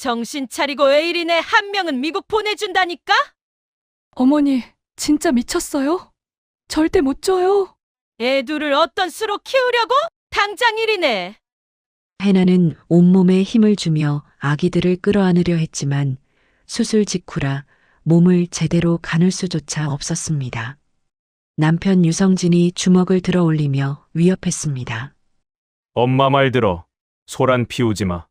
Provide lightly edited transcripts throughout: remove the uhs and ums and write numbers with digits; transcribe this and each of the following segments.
정신 차리고 왜 이리네. 한 명은 미국 보내준다니까? 어머니, 진짜 미쳤어요? 절대 못 줘요. 애 둘을 어떤 수로 키우려고? 당장 이리네. 해나는 온몸에 힘을 주며 아기들을 끌어안으려 했지만 수술 직후라 몸을 제대로 가눌 수조차 없었습니다. 남편 유성진이 주먹을 들어 올리며 위협했습니다. 엄마 말 들어. 소란 피우지 마.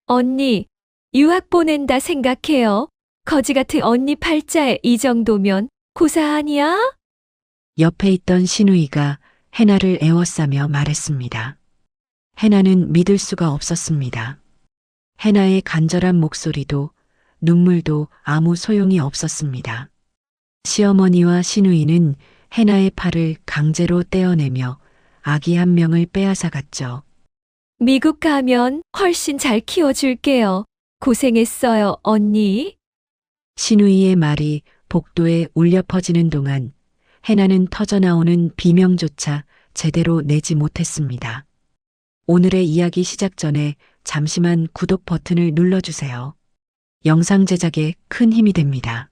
언니, 유학 보낸다 생각해요. 거지 같은 언니 팔자에 이 정도면 고사 아니야? 옆에 있던 신우이가 해나를 애워싸며 말했습니다. 해나는 믿을 수가 없었습니다. 해나의 간절한 목소리도 눈물도 아무 소용이 없었습니다. 시어머니와 신우이는 해나의 팔을 강제로 떼어내며 아기 한 명을 빼앗아갔죠. 미국 가면 훨씬 잘 키워줄게요. 고생했어요, 언니. 신우이의 말이 복도에 울려 퍼지는 동안 해나는 터져나오는 비명조차 제대로 내지 못했습니다. 오늘의 이야기 시작 전에 잠시만 구독 버튼을 눌러주세요. 영상 제작에 큰 힘이 됩니다.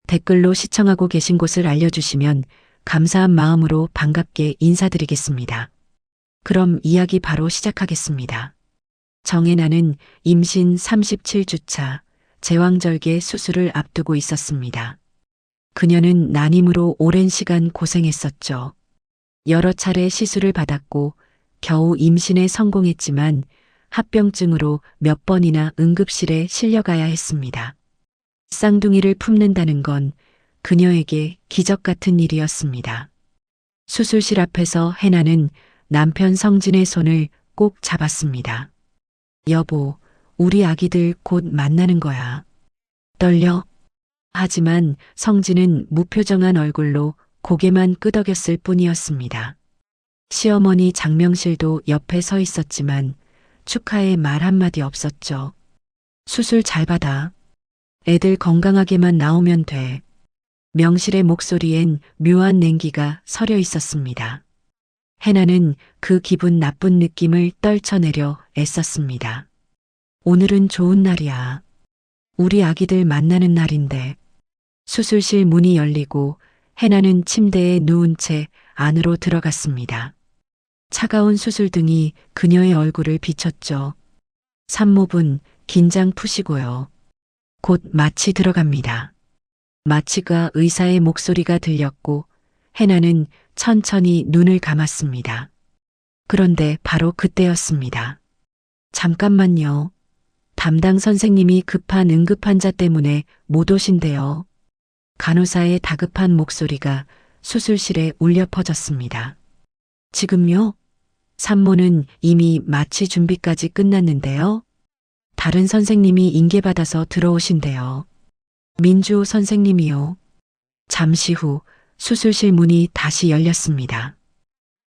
댓글로 시청하고 계신 곳을 알려주시면 감사한 마음으로 반갑게 인사드리겠습니다. 그럼 이야기 바로 시작하겠습니다. 정혜나는 임신 37주차 제왕절개 수술을 앞두고 있었습니다. 그녀는 난임으로 오랜 시간 고생했었죠. 여러 차례 시술을 받았고 겨우 임신에 성공했지만 합병증으로 몇 번이나 응급실에 실려가야 했습니다. 쌍둥이를 품는다는 건 그녀에게 기적 같은 일이었습니다. 수술실 앞에서 해나는 남편 성진의 손을 꼭 잡았습니다. 여보, 우리 아기들 곧 만나는 거야. 떨려? 하지만 성진은 무표정한 얼굴로 고개만 끄덕였을 뿐이었습니다. 시어머니 장명실도 옆에 서 있었지만 축하의 말 한마디 없었죠. 수술 잘 받아. 애들 건강하게만 나오면 돼. 명실의 목소리엔 묘한 냉기가 서려 있었습니다. 해나는 그 기분 나쁜 느낌을 떨쳐내려 애썼습니다. 오늘은 좋은 날이야. 우리 아기들 만나는 날인데. 수술실 문이 열리고 해나는 침대에 누운 채 안으로 들어갔습니다. 차가운 수술등이 그녀의 얼굴을 비췄죠. 산모분, 긴장 푸시고요. 곧 마취 들어갑니다. 마취가 의사의 목소리가 들렸고 해나는 천천히 눈을 감았습니다. 그런데 바로 그때였습니다. 잠깐만요. 담당 선생님이 급한 응급환자 때문에 못 오신대요. 간호사의 다급한 목소리가 수술실에 울려 퍼졌습니다. 지금요? 산모는 이미 마취 준비까지 끝났는데요. 다른 선생님이 인계받아서 들어오신대요. 민주호 선생님이요. 잠시 후 수술실 문이 다시 열렸습니다.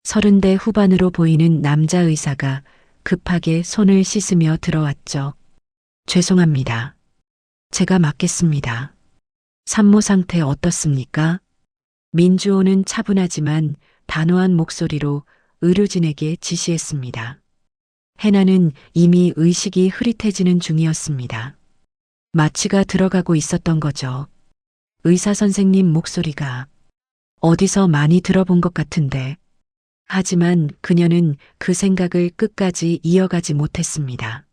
30대 후반으로 보이는 남자 의사가 급하게 손을 씻으며 들어왔죠. 죄송합니다. 제가 맡겠습니다. 산모 상태 어떻습니까? 민주호는 차분하지만 단호한 목소리로 의료진에게 지시했습니다. 해나는 이미 의식이 흐릿해지는 중이었습니다. 마취가 들어가고 있었던 거죠. 의사 선생님 목소리가 어디서 많이 들어본 것 같은데. 하지만 그녀는 그 생각을 끝까지 이어가지 못했습니다.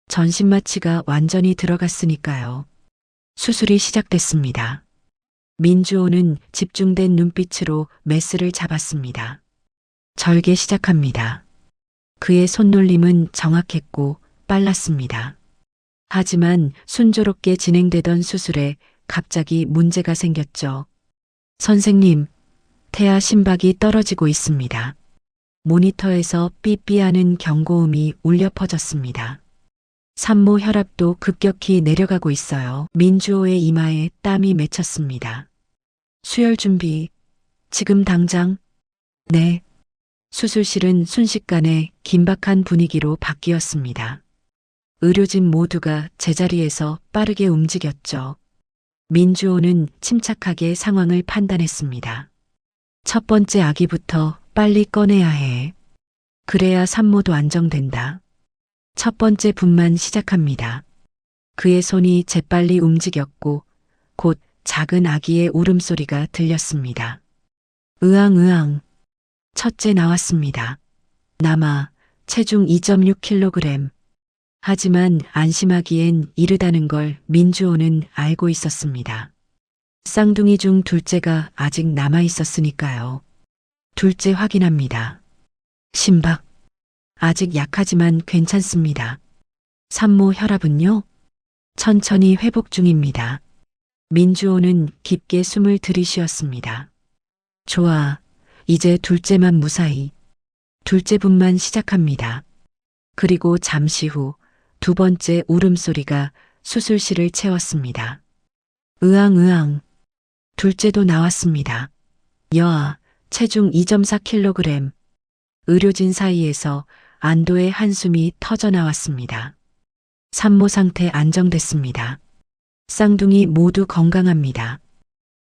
전신 마취가 완전히 들어갔으니까요. 수술이 시작됐습니다. 민주호는 집중된 눈빛으로 메스를 잡았습니다. 절개 시작합니다. 그의 손놀림은 정확했고 빨랐습니다. 하지만 순조롭게 진행되던 수술에 갑자기 문제가 생겼죠. 선생님, 태아 심박이 떨어지고 있습니다. 모니터에서 삐삐하는 경고음이 울려 퍼졌습니다. 산모 혈압도 급격히 내려가고 있어요. 민주호의 이마에 땀이 맺혔습니다. 수혈 준비, 지금 당장? 네. 수술실은 순식간에 긴박한 분위기로 바뀌었습니다. 의료진 모두가 제자리에서 빠르게 움직였죠. 민주호는 침착하게 상황을 판단했습니다. 첫 번째 아기부터 빨리 꺼내야 해. 그래야 산모도 안정된다. 첫 번째 분만 시작합니다. 그의 손이 재빨리 움직였고 곧 작은 아기의 울음소리가 들렸습니다. 으앙으앙. 첫째 나왔습니다. 남아 체중 2.6kg. 하지만 안심하기엔 이르다는 걸 민주호는 알고 있었습니다. 쌍둥이 중 둘째가 아직 남아 있었으니까요. 둘째 확인합니다. 심박. 아직 약하지만 괜찮습니다. 산모 혈압은요? 천천히 회복 중입니다. 민주호는 깊게 숨을 들이쉬었습니다. 좋아. 이제 둘째만 무사히. 둘째분만 시작합니다. 그리고 잠시 후 두 번째 울음소리가 수술실을 채웠습니다. 으앙으앙. 둘째도 나왔습니다. 여아, 체중 2.4kg. 의료진 사이에서 안도의 한숨이 터져 나왔습니다. 산모 상태 안정됐습니다. 쌍둥이 모두 건강합니다.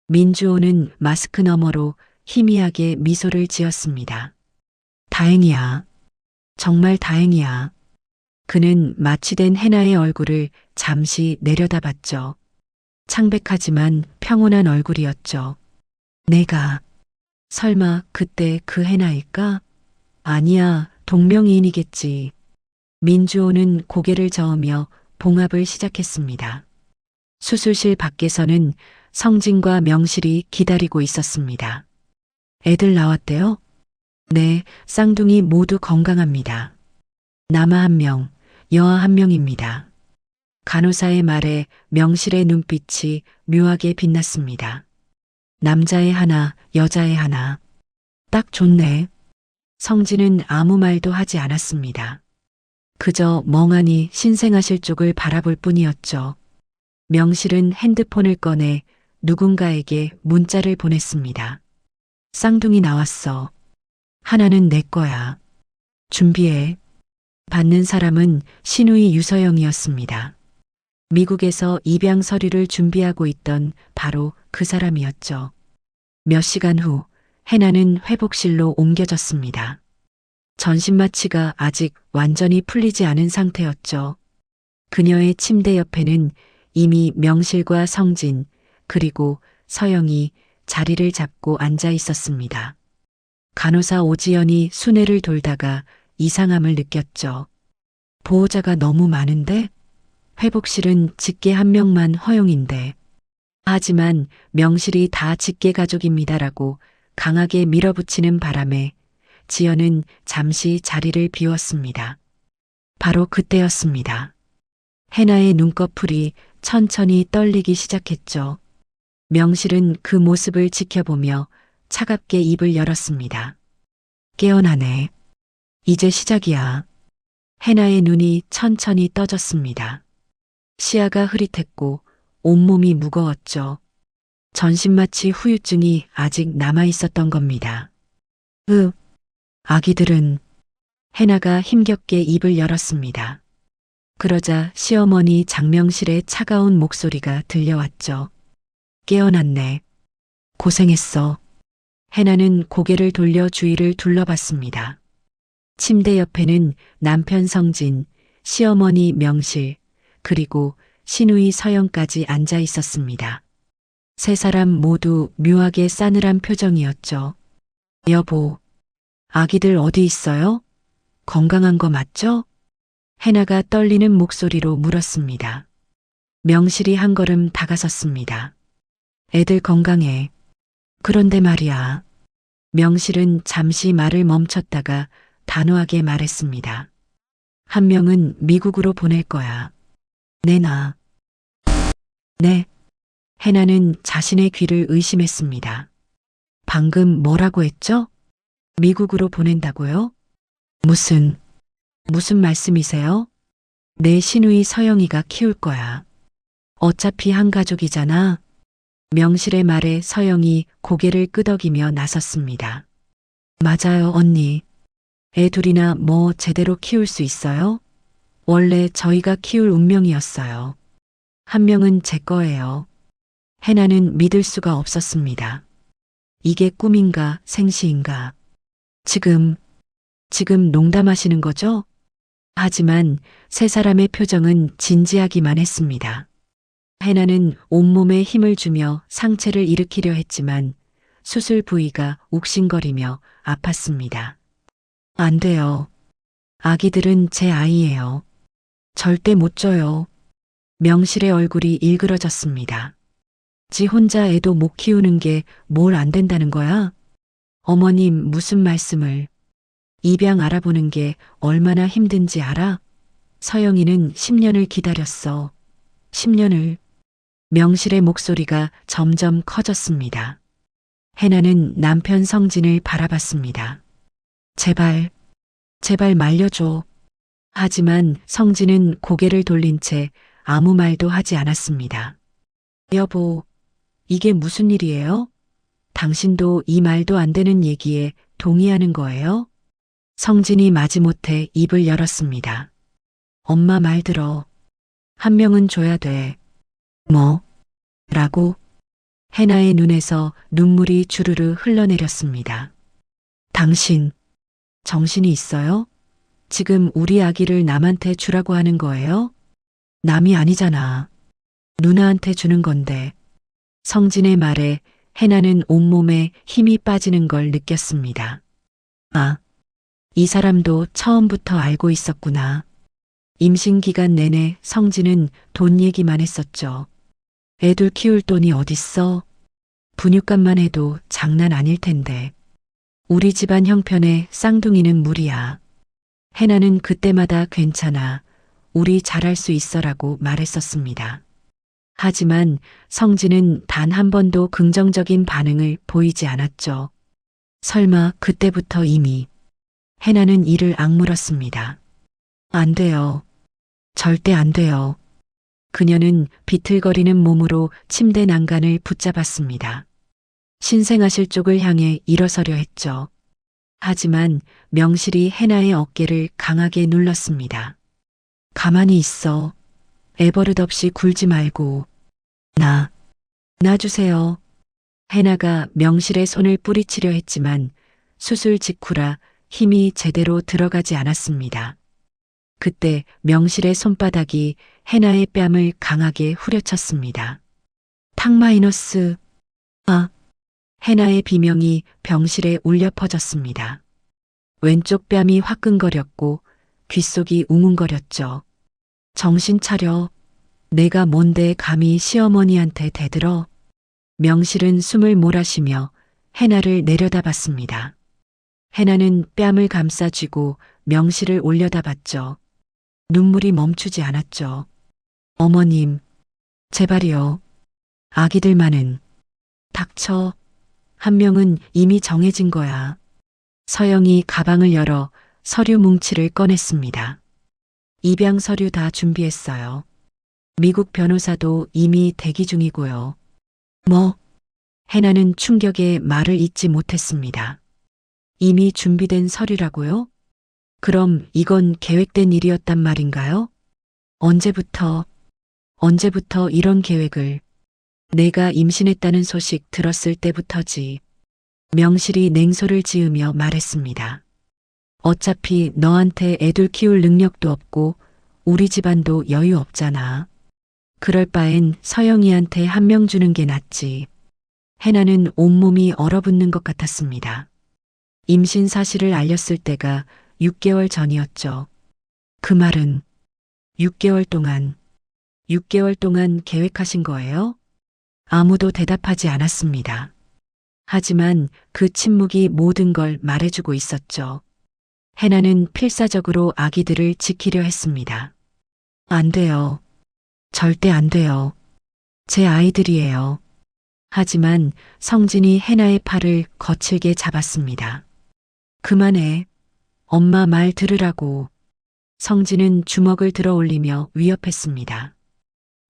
민주호는 마스크 너머로 희미하게 미소를 지었습니다. 다행이야. 정말 다행이야. 그는 마취된 해나의 얼굴을 잠시 내려다봤죠. 창백하지만 평온한 얼굴이었죠. 내가 설마 그때 그 해나일까? 아니야, 동명이인이겠지. 민주호는 고개를 저으며 봉합을 시작했습니다. 수술실 밖에서는 성진과 명실이 기다리고 있었습니다. 애들 나왔대요? 네, 쌍둥이 모두 건강합니다. 남아 1명, 여아 1명입니다. 간호사의 말에 명실의 눈빛이 묘하게 빛났습니다. 남자의 하나, 여자의 하나. 딱 좋네. 성진은 아무 말도 하지 않았습니다. 그저 멍하니 신생아실 쪽을 바라볼 뿐이었죠. 명실은 핸드폰을 꺼내 누군가에게 문자를 보냈습니다. 쌍둥이 나왔어. 하나는 내 거야. 준비해. 받는 사람은 신우이 유서영이었습니다. 미국에서 입양 서류를 준비하고 있던 바로 그 사람이었죠. 몇 시간 후 해나는 회복실로 옮겨졌습니다. 전신 마취가 아직 완전히 풀리지 않은 상태였죠. 그녀의 침대 옆에는 이미 명실과 성진 그리고 서영이 자리를 잡고 앉아 있었습니다. 간호사 오지연이 수뇌를 돌다가 이상함을 느꼈죠. 보호자가 너무 많은데? 회복실은 직계 1명만 허용인데. 하지만 명실이 다 직계 가족입니다라고 강하게 밀어붙이는 바람에 지연은 잠시 자리를 비웠습니다. 바로 그때였습니다. 해나의 눈꺼풀이 천천히 떨리기 시작했죠. 명실은 그 모습을 지켜보며 차갑게 입을 열었습니다. 깨어나네. 이제 시작이야. 해나의 눈이 천천히 떠졌습니다. 시야가 흐릿했고 온몸이 무거웠죠. 전신마취 후유증이 아직 남아 있었던 겁니다. 아기들은 해나가 힘겹게 입을 열었습니다. 그러자 시어머니 장명실의 차가운 목소리가 들려왔죠. 깨어났네. 고생했어. 해나는 고개를 돌려 주위를 둘러봤습니다. 침대 옆에는 남편 성진, 시어머니 명실, 그리고 신우이 서영까지 앉아 있었습니다. 세 사람 모두 묘하게 싸늘한 표정이었죠. 여보, 아기들 어디 있어요? 건강한 거 맞죠? 해나가 떨리는 목소리로 물었습니다. 명실이 한 걸음 다가섰습니다. 애들 건강해. 그런데 말이야. 명실은 잠시 말을 멈췄다가 단호하게 말했습니다. 1명은 미국으로 보낼 거야. 내놔. 네. 해나는 자신의 귀를 의심했습니다. 방금 뭐라고 했죠? 미국으로 보낸다고요? 무슨 말씀이세요? 내 시누이 서영이가 키울 거야. 어차피 한 가족이잖아. 명실의 말에 서영이 고개를 끄덕이며 나섰습니다. 맞아요, 언니. 애 둘이나 뭐 제대로 키울 수 있어요? 원래 저희가 키울 운명이었어요. 1명은 제 거예요. 해나는 믿을 수가 없었습니다. 이게 꿈인가 생시인가. 지금 농담하시는 거죠? 하지만 세 사람의 표정은 진지하기만 했습니다. 해나는 온몸에 힘을 주며 상체를 일으키려 했지만 수술 부위가 욱신거리며 아팠습니다. 안 돼요. 아기들은 제 아이예요. 절대 못 줘요. 명실의 얼굴이 일그러졌습니다. 지 혼자 애도 못 키우는 게 뭘 안 된다는 거야? 어머님 무슨 말씀을. 입양 알아보는 게 얼마나 힘든지 알아? 서영이는 10년을 기다렸어. 10년을. 명실의 목소리가 점점 커졌습니다. 해나는 남편 성진을 바라봤습니다. 제발, 제발 말려줘. 하지만 성진은 고개를 돌린 채 아무 말도 하지 않았습니다. 여보, 이게 무슨 일이에요? 당신도 이 말도 안 되는 얘기에 동의하는 거예요? 성진이 마지못해 입을 열었습니다. 엄마 말 들어. 한 명은 줘야 돼. 뭐? 라고? 해나의 눈에서 눈물이 주르르 흘러내렸습니다. 당신, 정신이 있어요? 지금 우리 아기를 남한테 주라고 하는 거예요? 남이 아니잖아. 누나한테 주는 건데. 성진의 말에 해나는 온몸에 힘이 빠지는 걸 느꼈습니다. 아, 이 사람도 처음부터 알고 있었구나. 임신 기간 내내 성진은 돈 얘기만 했었죠. 애들 키울 돈이 어딨어? 분유값만 해도 장난 아닐 텐데. 우리 집안 형편에 쌍둥이는 무리야. 해나는 그때마다 괜찮아. 우리 잘할 수 있어라고 말했었습니다. 하지만 성진은 단 한 번도 긍정적인 반응을 보이지 않았죠. 설마 그때부터 이미. 해나는 이를 악물었습니다. 안 돼요. 절대 안 돼요. 그녀는 비틀거리는 몸으로 침대 난간을 붙잡았습니다. 신생아실 쪽을 향해 일어서려 했죠. 하지만 명실이 해나의 어깨를 강하게 눌렀습니다. 가만히 있어. 애버릇없이 굴지 말고. 놔주세요. 해나가 명실의 손을 뿌리치려 했지만 수술 직후라 힘이 제대로 들어가지 않았습니다. 그때 명실의 손바닥이 해나의 뺨을 강하게 후려쳤습니다. 탁 마이너스. 아. 해나의 비명이 병실에 울려 퍼졌습니다. 왼쪽 뺨이 화끈거렸고 귓속이 웅웅거렸죠. 정신 차려. 내가 뭔데 감히 시어머니한테 대들어. 명실은 숨을 몰아쉬며 해나를 내려다봤습니다. 해나는 뺨을 감싸쥐고 명실을 올려다봤죠. 눈물이 멈추지 않았죠. 어머님, 제발이요. 아기들만은. 닥쳐. 한 명은 이미 정해진 거야. 서영이 가방을 열어 서류 뭉치를 꺼냈습니다. 입양 서류 다 준비했어요. 미국 변호사도 이미 대기 중이고요. 뭐? 해나는 충격에 말을 잇지 못했습니다. 이미 준비된 서류라고요? 그럼 이건 계획된 일이었단 말인가요? 언제부터 이런 계획을? 내가 임신했다는 소식 들었을 때부터지. 명실이 냉소를 지으며 말했습니다. 어차피 너한테 애들 키울 능력도 없고 우리 집안도 여유 없잖아. 그럴 바엔 서영이한테 한 명 주는 게 낫지. 해나는 온몸이 얼어붙는 것 같았습니다. 임신 사실을 알렸을 때가 6개월 전이었죠. 그 말은 6개월 동안 계획하신 거예요? 아무도 대답하지 않았습니다. 하지만 그 침묵이 모든 걸 말해주고 있었죠. 해나는 필사적으로 아기들을 지키려 했습니다. 안 돼요. 절대 안 돼요. 제 아이들이에요. 하지만 성진이 해나의 팔을 거칠게 잡았습니다. 그만해. 엄마 말 들으라고. 성진은 주먹을 들어 올리며 위협했습니다.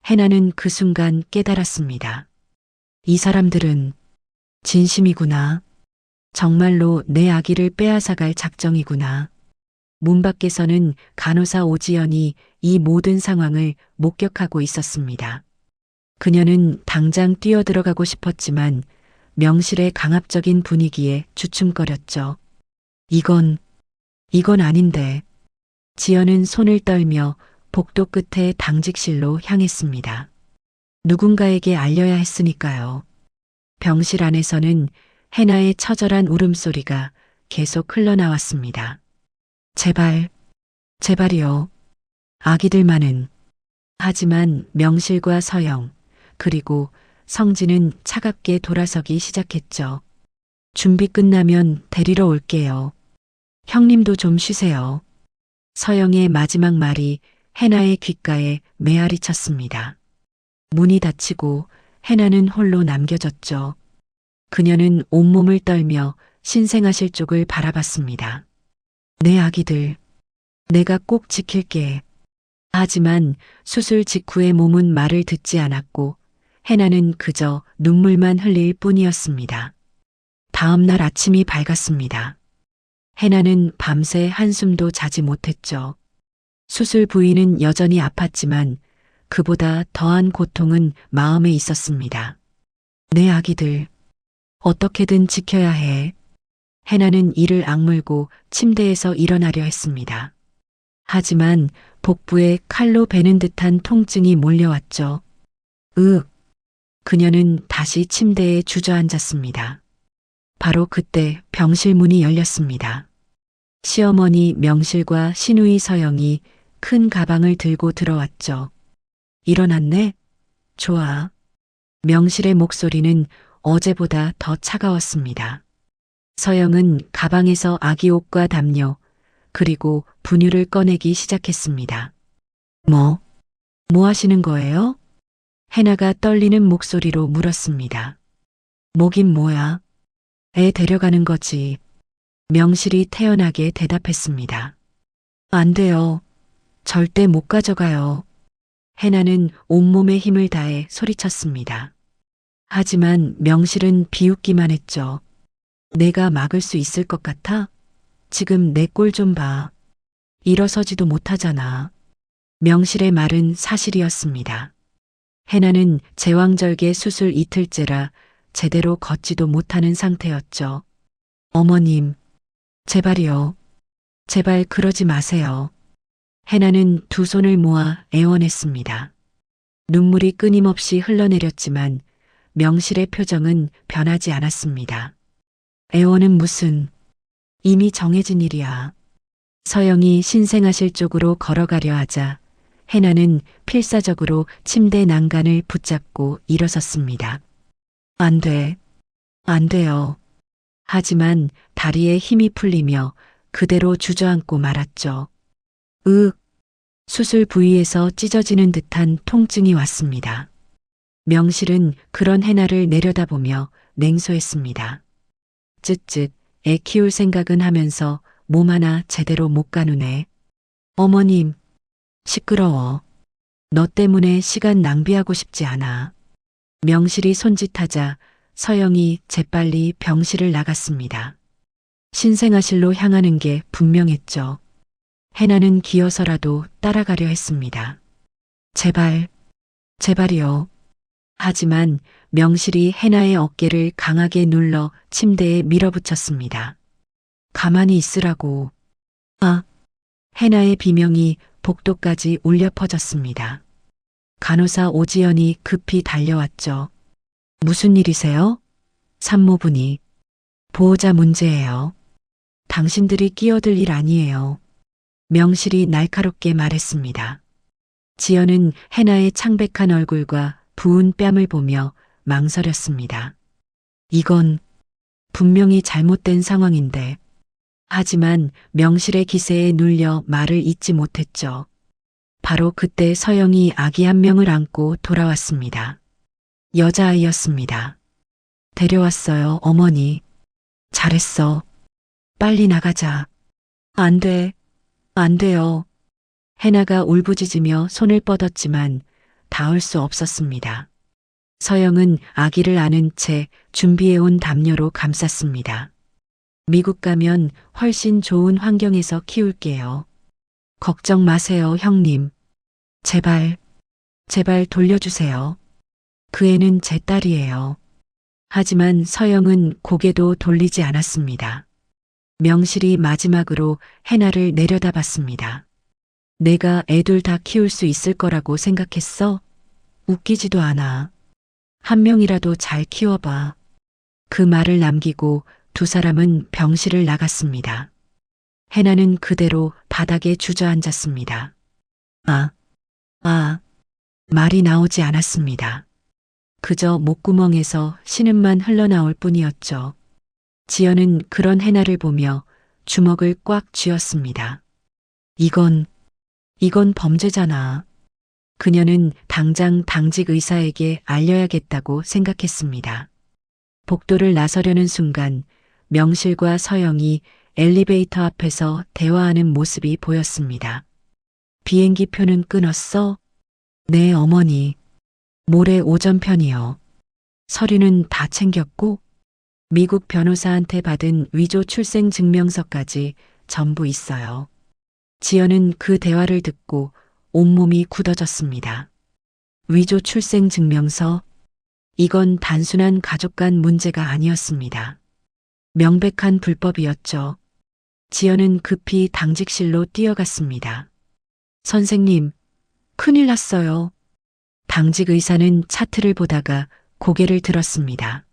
해나는 그 순간 깨달았습니다. 이 사람들은 진심이구나. 정말로 내 아기를 빼앗아갈 작정이구나. 문 밖에서는 간호사 오지연이 이 모든 상황을 목격하고 있었습니다. 그녀는 당장 뛰어들어가고 싶었지만 명실의 강압적인 분위기에 주춤거렸죠. 이건 아닌데. 지연은 손을 떨며 복도 끝에 당직실로 향했습니다. 누군가에게 알려야 했으니까요. 병실 안에서는 해나의 처절한 울음소리가 계속 흘러나왔습니다. 제발, 제발이요. 아기들만은. 하지만 명실과 서영, 그리고 성진은 차갑게 돌아서기 시작했죠. 준비 끝나면 데리러 올게요. 형님도 좀 쉬세요. 서영의 마지막 말이 해나의 귓가에 메아리 쳤습니다. 문이 닫히고 해나는 홀로 남겨졌죠. 그녀는 온몸을 떨며 신생아실 쪽을 바라봤습니다. 내 아기들, 내가 꼭 지킬게. 하지만 수술 직후의 몸은 말을 듣지 않았고 해나는 그저 눈물만 흘릴 뿐이었습니다. 다음 날 아침이 밝았습니다. 해나는 밤새 한숨도 자지 못했죠. 수술 부위는 여전히 아팠지만 그보다 더한 고통은 마음에 있었습니다. 내 아기들, 어떻게든 지켜야 해. 해나는 이를 악물고 침대에서 일어나려 했습니다. 하지만 복부에 칼로 베는 듯한 통증이 몰려왔죠. 그녀는 다시 침대에 주저앉았습니다. 바로 그때 병실 문이 열렸습니다. 시어머니 명실과 시누이 서영이 큰 가방을 들고 들어왔죠. 일어났네? 좋아. 명실의 목소리는 어제보다 더 차가웠습니다. 서영은 가방에서 아기 옷과 담요, 그리고 분유를 꺼내기 시작했습니다. 뭐 하시는 거예요? 해나가 떨리는 목소리로 물었습니다. 뭐긴 뭐야? 애 데려가는 거지. 명실이 태연하게 대답했습니다. 안 돼요. 절대 못 가져가요. 해나는 온몸에 힘을 다해 소리쳤습니다. 하지만 명실은 비웃기만 했죠. 내가 막을 수 있을 것 같아? 지금 내 꼴 좀 봐. 일어서지도 못하잖아. 명실의 말은 사실이었습니다. 해나는 제왕절개 수술 이틀째라 제대로 걷지도 못하는 상태였죠. 어머님, 제발이요. 제발 그러지 마세요. 해나는 두 손을 모아 애원했습니다. 눈물이 끊임없이 흘러내렸지만 명실의 표정은 변하지 않았습니다. 애원은 무슨, 이미 정해진 일이야. 서영이 신생아실 쪽으로 걸어가려 하자 해나는 필사적으로 침대 난간을 붙잡고 일어섰습니다. 안 돼. 안 돼요. 하지만 다리에 힘이 풀리며 그대로 주저앉고 말았죠. 수술 부위에서 찢어지는 듯한 통증이 왔습니다. 명실은 그런 해나를 내려다보며 냉소했습니다. 쯧쯧, 애 키울 생각은 하면서 몸 하나 제대로 못 가누네. 어머님, 시끄러워. 너 때문에 시간 낭비하고 싶지 않아. 명실이 손짓하자 서영이 재빨리 병실을 나갔습니다. 신생아실로 향하는 게 분명했죠. 해나는 기어서라도 따라가려 했습니다. 제발, 제발이요. 하지만 명실이 해나의 어깨를 강하게 눌러 침대에 밀어붙였습니다. 가만히 있으라고. 해나의 비명이 복도까지 울려 퍼졌습니다. 간호사 오지연이 급히 달려왔죠. 무슨 일이세요? 산모분이. 보호자 문제예요. 당신들이 끼어들 일 아니에요. 명실이 날카롭게 말했습니다. 지연은 해나의 창백한 얼굴과 부은 뺨을 보며 망설였습니다. 이건 분명히 잘못된 상황인데. 하지만 명실의 기세에 눌려 말을 잇지 못했죠. 바로 그때 서영이 아기 한 명을 안고 돌아왔습니다. 여자아이였습니다. 데려왔어요, 어머니. 잘했어. 빨리 나가자. 안 돼. 안 돼요. 해나가 울부짖으며 손을 뻗었지만 닿을 수 없었습니다. 서영은 아기를 안은 채 준비해온 담요로 감쌌습니다. 미국 가면 훨씬 좋은 환경에서 키울게요. 걱정 마세요, 형님. 제발, 제발 돌려주세요. 그 애는 제 딸이에요. 하지만 서영은 고개도 돌리지 않았습니다. 명실이 마지막으로 해나를 내려다봤습니다. 내가 애들 다 키울 수 있을 거라고 생각했어? 웃기지도 않아. 한 명이라도 잘 키워봐. 그 말을 남기고 두 사람은 병실을 나갔습니다. 해나는 그대로 바닥에 주저앉았습니다. 말이 나오지 않았습니다. 그저 목구멍에서 신음만 흘러나올 뿐이었죠. 지연은 그런 해나를 보며 주먹을 꽉 쥐었습니다. 이건 범죄잖아. 그녀는 당장 당직 의사에게 알려야겠다고 생각했습니다. 복도를 나서려는 순간 명실과 서영이 엘리베이터 앞에서 대화하는 모습이 보였습니다. 비행기 표는 끊었어? 네, 어머니. 모레 오전편이요. 서류는 다 챙겼고 미국 변호사한테 받은 위조 출생 증명서까지 전부 있어요. 지연은 그 대화를 듣고 온몸이 굳어졌습니다. 위조 출생 증명서? 이건 단순한 가족 간 문제가 아니었습니다. 명백한 불법이었죠. 지연은 급히 당직실로 뛰어갔습니다. 선생님, 큰일 났어요. 당직 의사는 차트를 보다가 고개를 들었습니다.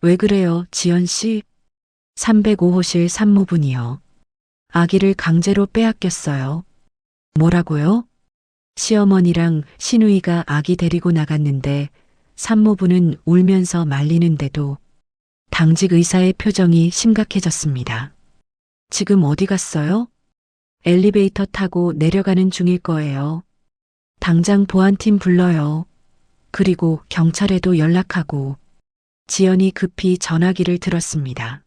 왜 그래요, 지연 씨? 305호실 산모분이요. 아기를 강제로 빼앗겼어요. 뭐라고요? 시어머니랑 시누이가 아기 데리고 나갔는데 산모분은 울면서 말리는데도 당직 의사의 표정이 심각해졌습니다. 지금 어디 갔어요? 엘리베이터 타고 내려가는 중일 거예요. 당장 보안팀 불러요. 그리고 경찰에도 연락하고. 지연이 급히 전화기를 들었습니다.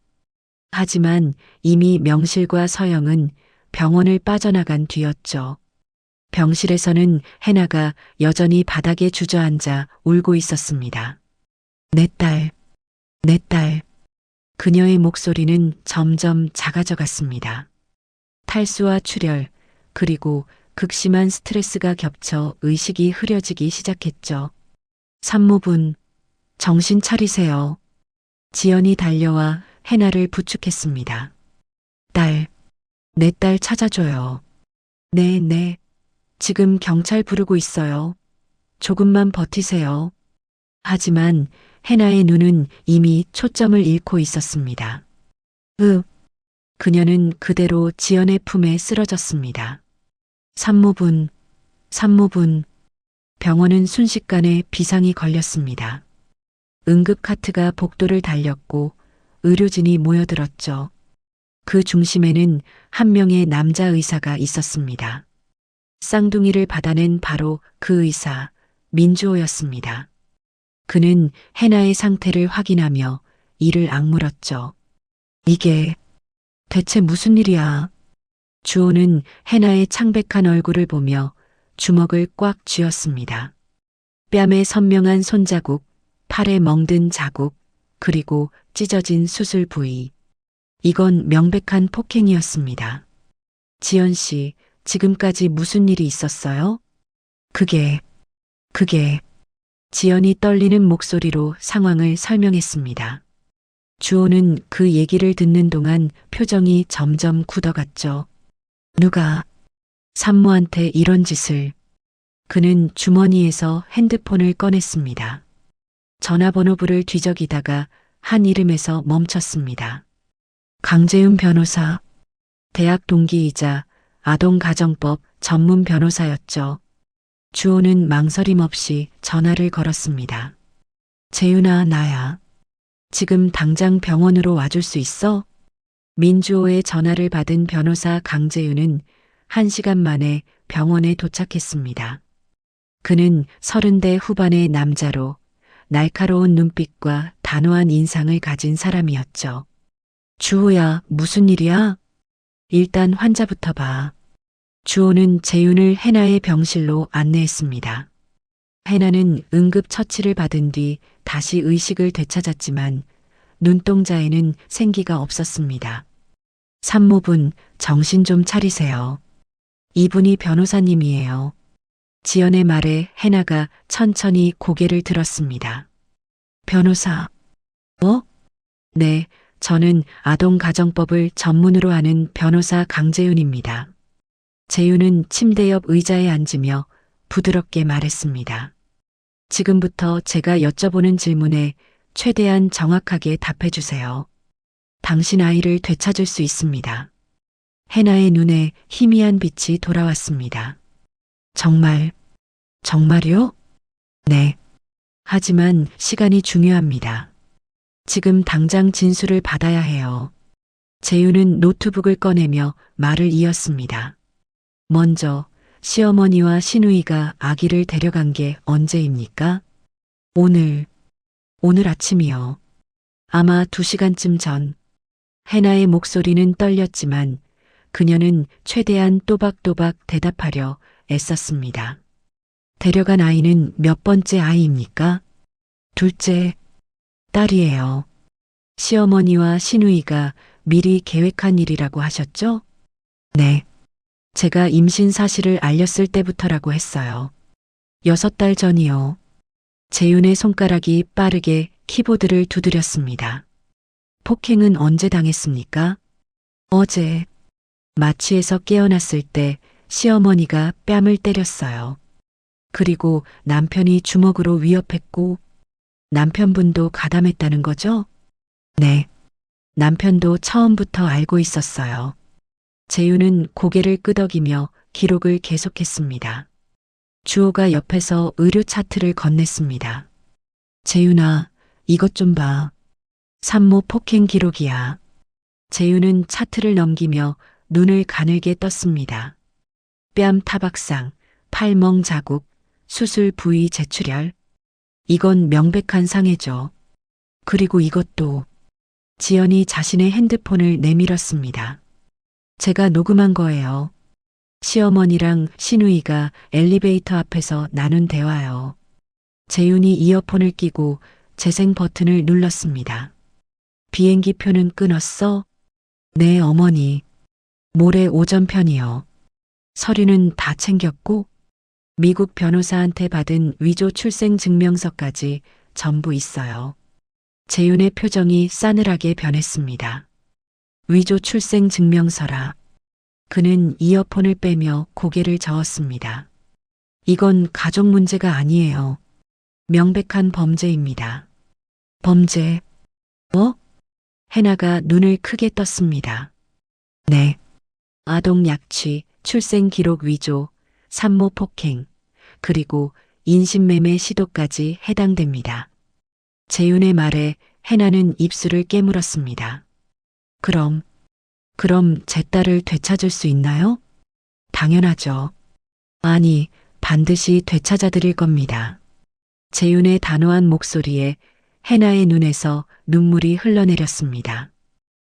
하지만 이미 명실과 서영은 병원을 빠져나간 뒤였죠. 병실에서는 해나가 여전히 바닥에 주저앉아 울고 있었습니다. 내 딸. 그녀의 목소리는 점점 작아져 갔습니다. 탈수와 출혈, 그리고 극심한 스트레스가 겹쳐 의식이 흐려지기 시작했죠. 산모분, 정신 차리세요. 지연이 달려와 해나를 부축했습니다. 내 딸 찾아줘요. 네. 지금 경찰 부르고 있어요. 조금만 버티세요. 하지만 해나의 눈은 이미 초점을 잃고 있었습니다. 그녀는 그대로 지연의 품에 쓰러졌습니다. 산모분. 병원은 순식간에 비상이 걸렸습니다. 응급카트가 복도를 달렸고 의료진이 모여들었죠. 그 중심에는 한 명의 남자 의사가 있었습니다. 쌍둥이를 받아낸 바로 그 의사, 민주호였습니다. 그는 해나의 상태를 확인하며 이를 악물었죠. 이게 대체 무슨 일이야? 주호는 해나의 창백한 얼굴을 보며 주먹을 꽉 쥐었습니다. 뺨에 선명한 손자국, 팔에 멍든 자국, 그리고 찢어진 수술 부위. 이건 명백한 폭행이었습니다. 지연 씨, 지금까지 무슨 일이 있었어요? 그게. 지연이 떨리는 목소리로 상황을 설명했습니다. 주호는 그 얘기를 듣는 동안 표정이 점점 굳어갔죠. 누가 산모한테 이런 짓을. 그는 주머니에서 핸드폰을 꺼냈습니다. 전화번호부를 뒤적이다가 한 이름에서 멈췄습니다. 강재윤 변호사. 대학 동기이자 아동가정법 전문 변호사였죠. 주호는 망설임 없이 전화를 걸었습니다. 재윤아, 나야. 지금 당장 병원으로 와줄 수 있어? 민주호의 전화를 받은 변호사 강재윤은 1시간 만에 병원에 도착했습니다. 그는 30대 후반의 남자로 날카로운 눈빛과 단호한 인상을 가진 사람이었죠. 주호야, 무슨 일이야? 일단 환자부터 봐. 주호는 재윤을 해나의 병실로 안내했습니다. 해나는 응급처치를 받은 뒤 다시 의식을 되찾았지만 눈동자에는 생기가 없었습니다. 산모분, 정신 좀 차리세요. 이분이 변호사님이에요. 지연의 말에 해나가 천천히 고개를 들었습니다. 변호사. 네, 저는 아동가정법을 전문으로 하는 변호사 강재윤입니다. 재윤은 침대 옆 의자에 앉으며 부드럽게 말했습니다. 지금부터 제가 여쭤보는 질문에 최대한 정확하게 답해 주세요. 당신 아이를 되찾을 수 있습니다. 해나의 눈에 희미한 빛이 돌아왔습니다. 정말요? 네. 하지만 시간이 중요합니다. 지금 당장 진술을 받아야 해요. 재윤은 노트북을 꺼내며 말을 이었습니다. 먼저 시어머니와 시누이가 아기를 데려간 게 언제입니까? 오늘 아침이요. 아마 2시간쯤 전. 해나의 목소리는 떨렸지만 그녀는 최대한 또박또박 대답하려 애썼습니다. 데려간 아이는 몇 번째 아이입니까? 둘째, 딸이에요. 시어머니와 시누이가 미리 계획한 일이라고 하셨죠? 네. 제가 임신 사실을 알렸을 때부터라고 했어요. 6달 전이요. 재윤의 손가락이 빠르게 키보드를 두드렸습니다. 폭행은 언제 당했습니까? 어제. 마취에서 깨어났을 때 시어머니가 뺨을 때렸어요. 그리고 남편이 주먹으로 위협했고 남편분도 가담했다는 거죠? 네. 남편도 처음부터 알고 있었어요. 재윤은 고개를 끄덕이며 기록을 계속했습니다. 주호가 옆에서 의료 차트를 건넸습니다. 재윤아, 이것 좀 봐. 산모 폭행 기록이야. 재윤은 차트를 넘기며 눈을 가늘게 떴습니다. 뺨 타박상, 팔멍 자국, 수술 부위 재출혈. 이건 명백한 상해죠. 그리고 이것도. 지연이 자신의 핸드폰을 내밀었습니다. 제가 녹음한 거예요. 시어머니랑 시누이가 엘리베이터 앞에서 나눈 대화요. 재윤이 이어폰을 끼고 재생 버튼을 눌렀습니다. 비행기 표는 끊었어? 네, 어머니. 모레 오전 편이요. 서류는 다 챙겼고 미국 변호사한테 받은 위조 출생 증명서까지 전부 있어요. 재윤의 표정이 싸늘하게 변했습니다. 위조 출생 증명서라. 그는 이어폰을 빼며 고개를 저었습니다. 이건 가족 문제가 아니에요. 명백한 범죄입니다. 범죄? 뭐? 해나가 눈을 크게 떴습니다. 네. 아동 약취, 출생 기록 위조, 산모 폭행, 그리고 인신매매 시도까지 해당됩니다. 재윤의 말에 해나는 입술을 깨물었습니다. 그럼 제 딸을 되찾을 수 있나요? 당연하죠. 아니, 반드시 되찾아 드릴 겁니다. 재윤의 단호한 목소리에 해나의 눈에서 눈물이 흘러내렸습니다.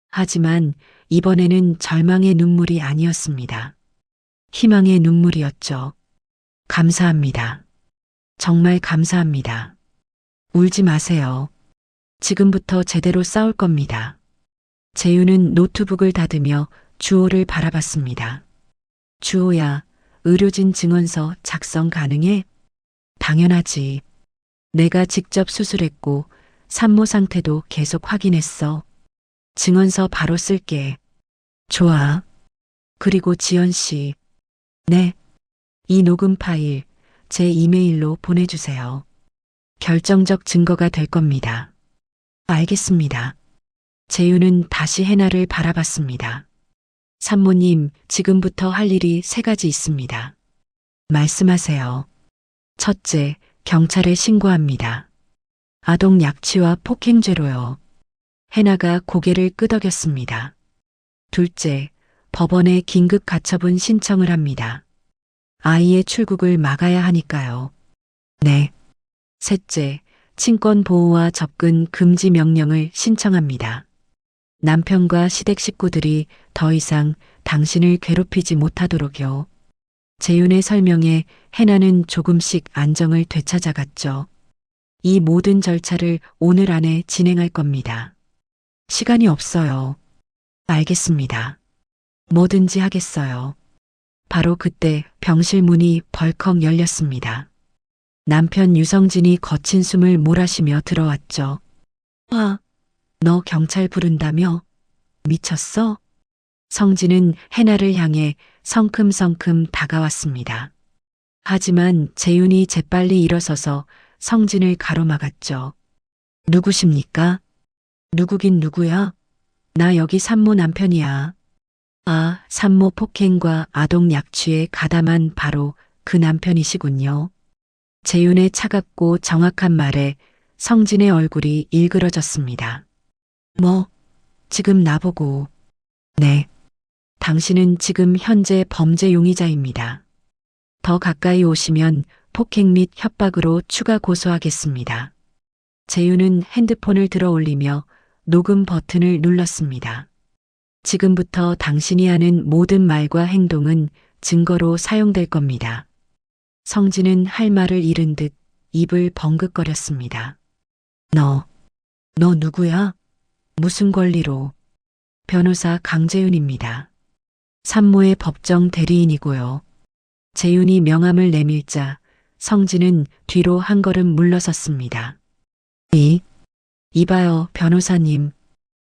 하지만 이번에는 절망의 눈물이 아니었습니다. 희망의 눈물이었죠. 감사합니다. 정말 감사합니다. 울지 마세요. 지금부터 제대로 싸울 겁니다. 재윤은 노트북을 닫으며 주호를 바라봤습니다. 주호야, 의료진 증언서 작성 가능해? 당연하지. 내가 직접 수술했고 산모 상태도 계속 확인했어. 증언서 바로 쓸게. 좋아. 그리고 지연 씨. 네. 이 녹음 파일 제 이메일로 보내주세요. 결정적 증거가 될 겁니다. 알겠습니다. 재윤은 다시 해나를 바라봤습니다. 산모님, 지금부터 할 일이 3가지 있습니다. 말씀하세요. 첫째, 경찰에 신고합니다. 아동 약취와 폭행죄로요. 해나가 고개를 끄덕였습니다. 둘째, 법원에 긴급 가처분 신청을 합니다. 아이의 출국을 막아야 하니까요. 네. 셋째, 친권 보호와 접근 금지 명령을 신청합니다. 남편과 시댁 식구들이 더 이상 당신을 괴롭히지 못하도록요. 재윤의 설명에 해나는 조금씩 안정을 되찾아갔죠. 이 모든 절차를 오늘 안에 진행할 겁니다. 시간이 없어요. 알겠습니다. 뭐든지 하겠어요. 바로 그때 병실 문이 벌컥 열렸습니다. 남편 유성진이 거친 숨을 몰아쉬며 들어왔죠. 너 경찰 부른다며? 미쳤어? 성진은 해나를 향해 성큼성큼 다가왔습니다. 하지만 재윤이 재빨리 일어서서 성진을 가로막았죠. 누구십니까? 누구긴 누구야? 나 여기 산모 남편이야. 아, 산모 폭행과 아동 약취에 가담한 바로 그 남편이시군요. 재윤의 차갑고 정확한 말에 성진의 얼굴이 일그러졌습니다. 뭐, 지금 나보고. 네. 당신은 지금 현재 범죄 용의자입니다. 더 가까이 오시면 폭행 및 협박으로 추가 고소하겠습니다. 재윤은 핸드폰을 들어 올리며 녹음 버튼을 눌렀습니다. 지금부터 당신이 하는 모든 말과 행동은 증거로 사용될 겁니다. 성진은 할 말을 잃은 듯 입을 벙긋거렸습니다. 너 누구야? 무슨 권리로? 변호사 강재윤입니다. 산모의 법정 대리인이고요. 재윤이 명함을 내밀자 성진은 뒤로 한 걸음 물러섰습니다. 이봐요, 변호사님.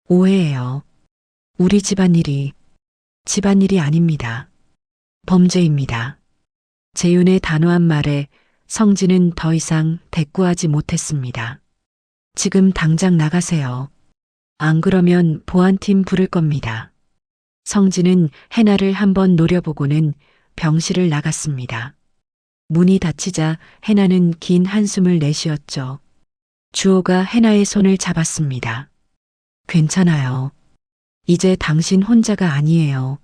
오해예요. 우리 집안일이 아닙니다. 범죄입니다. 재윤의 단호한 말에 성진은 더 이상 대꾸하지 못했습니다. 지금 당장 나가세요. 안 그러면 보안팀 부를 겁니다. 성진은 해나를 한번 노려보고는 병실을 나갔습니다. 문이 닫히자 해나는 긴 한숨을 내쉬었죠. 주호가 해나의 손을 잡았습니다. 괜찮아요. 이제 당신 혼자가 아니에요.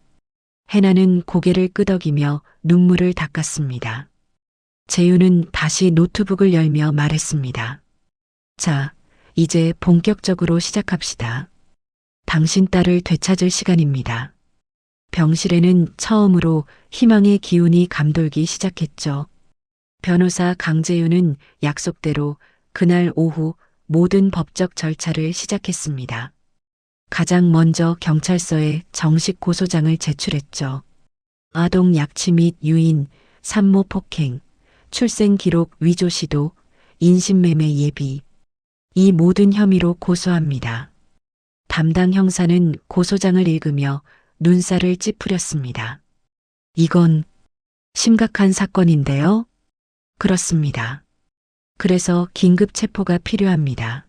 해나는 고개를 끄덕이며 눈물을 닦았습니다. 재윤은 다시 노트북을 열며 말했습니다. 자, 이제 본격적으로 시작합시다. 당신 딸을 되찾을 시간입니다. 병실에는 처음으로 희망의 기운이 감돌기 시작했죠. 변호사 강재윤은 약속대로 그날 오후 모든 법적 절차를 시작했습니다. 가장 먼저 경찰서에 정식 고소장을 제출했죠. 아동 약취 및 유인, 산모 폭행, 출생 기록 위조 시도, 인신매매 예비. 이 모든 혐의로 고소합니다. 담당 형사는 고소장을 읽으며 눈살을 찌푸렸습니다. 이건 심각한 사건인데요? 그렇습니다. 그래서 긴급 체포가 필요합니다.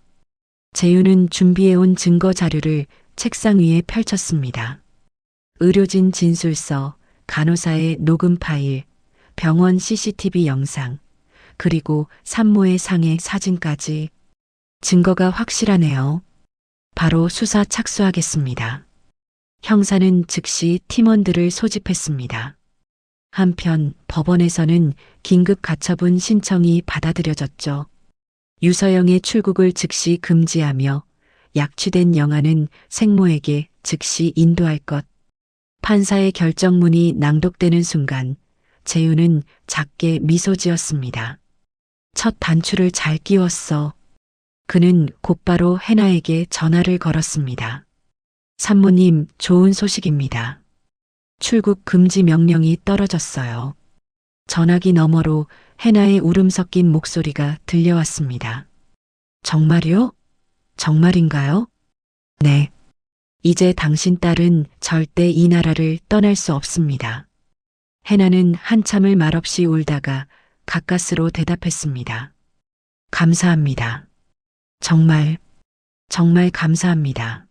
재윤은 준비해온 증거 자료를 책상 위에 펼쳤습니다. 의료진 진술서, 간호사의 녹음 파일, 병원 CCTV 영상, 그리고 산모의 상해 사진까지. 증거가 확실하네요. 바로 수사 착수하겠습니다. 형사는 즉시 팀원들을 소집했습니다. 한편 법원에서는 긴급 가처분 신청이 받아들여졌죠. 유서영의 출국을 즉시 금지하며 약취된 영아는 생모에게 즉시 인도할 것. 판사의 결정문이 낭독되는 순간 재윤은 작게 미소 지었습니다. 첫 단추를 잘 끼웠어. 그는 곧바로 해나에게 전화를 걸었습니다. 산모님, 좋은 소식입니다. 출국 금지 명령이 떨어졌어요. 전화기 너머로 해나의 울음 섞인 목소리가 들려왔습니다. 정말요? 정말인가요? 네. 이제 당신 딸은 절대 이 나라를 떠날 수 없습니다. 해나는 한참을 말없이 울다가 가까스로 대답했습니다. 감사합니다. 정말 감사합니다.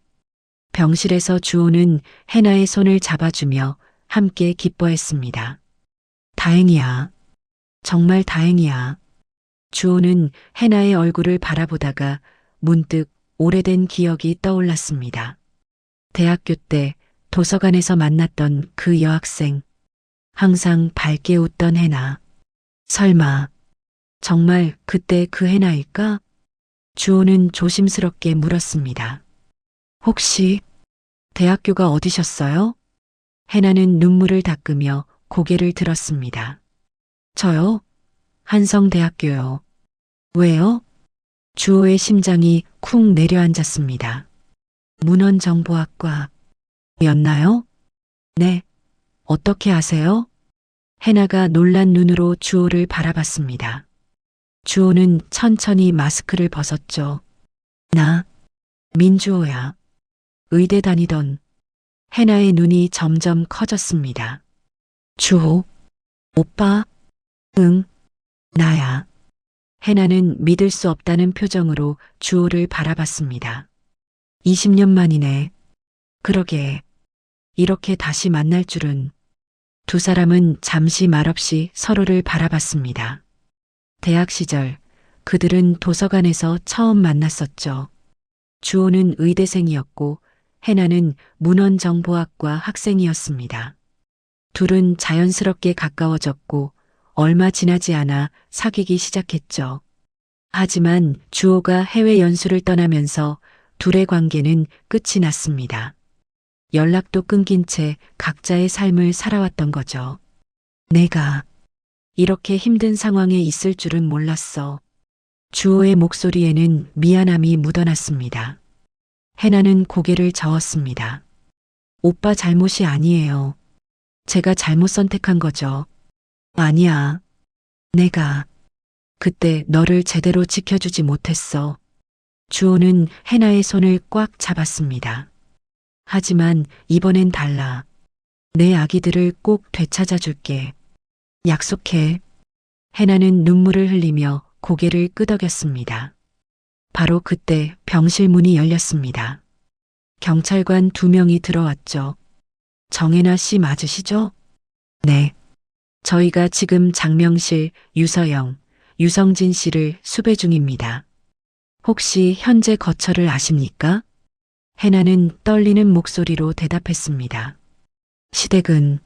병실에서 주호는 해나의 손을 잡아주며 함께 기뻐했습니다. 다행이야. 정말 다행이야. 주호는 해나의 얼굴을 바라보다가 문득 오래된 기억이 떠올랐습니다. 대학교 때 도서관에서 만났던 그 여학생. 항상 밝게 웃던 해나. 설마 정말 그때 그 해나일까? 주호는 조심스럽게 물었습니다. 혹시 대학교가 어디셨어요? 해나는 눈물을 닦으며 고개를 들었습니다. 저요? 한성대학교요. 왜요? 주호의 심장이 쿵 내려앉았습니다. 문헌정보학과였나요? 네. 어떻게 아세요? 해나가 놀란 눈으로 주호를 바라봤습니다. 주호는 천천히 마스크를 벗었죠. 나 민주호야. 의대 다니던. 해나의 눈이 점점 커졌습니다. 주호. 오빠. 응. 나야. 해나는 믿을 수 없다는 표정으로 주호를 바라봤습니다. 20년 만이네. 그러게. 이렇게 다시 만날 줄은. 두 사람은 잠시 말없이 서로를 바라봤습니다. 대학 시절 그들은 도서관에서 처음 만났었죠. 주호는 의대생이었고 해나는 문헌정보학과 학생이었습니다. 둘은 자연스럽게 가까워졌고 얼마 지나지 않아 사귀기 시작했죠. 하지만 주호가 해외 연수를 떠나면서 둘의 관계는 끝이 났습니다. 연락도 끊긴 채 각자의 삶을 살아왔던 거죠. 내가 이렇게 힘든 상황에 있을 줄은 몰랐어. 주호의 목소리에는 미안함이 묻어났습니다. 해나는 고개를 저었습니다. 오빠 잘못이 아니에요. 제가 잘못 선택한 거죠. 아니야. 내가 그때 너를 제대로 지켜주지 못했어. 주호는 해나의 손을 꽉 잡았습니다. 하지만 이번엔 달라. 내 아기들을 꼭 되찾아 줄게. 약속해. 해나는 눈물을 흘리며 고개를 끄덕였습니다. 바로 그때 병실 문이 열렸습니다. 경찰관 2명이 들어왔죠. 정혜나 씨 맞으시죠? 네. 저희가 지금 장명실 유서영, 유성진 씨를 수배 중입니다. 혹시 현재 거처를 아십니까? 해나는 떨리는 목소리로 대답했습니다. 시댁은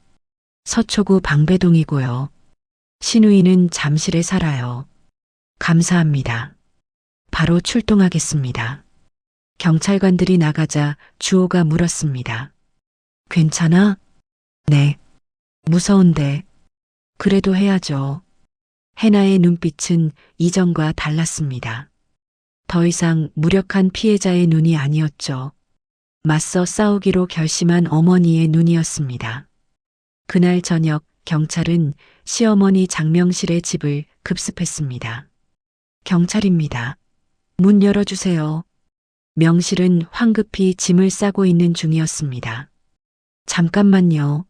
서초구 방배동이고요. 신우이는 잠실에 살아요. 감사합니다. 바로 출동하겠습니다. 경찰관들이 나가자 주호가 물었습니다. 괜찮아? 네. 무서운데. 그래도 해야죠. 해나의 눈빛은 이전과 달랐습니다. 더 이상 무력한 피해자의 눈이 아니었죠. 맞서 싸우기로 결심한 어머니의 눈이었습니다. 그날 저녁 경찰은 시어머니 장명실의 집을 급습했습니다. 경찰입니다. 문 열어주세요. 명실은 황급히 짐을 싸고 있는 중이었습니다. 잠깐만요.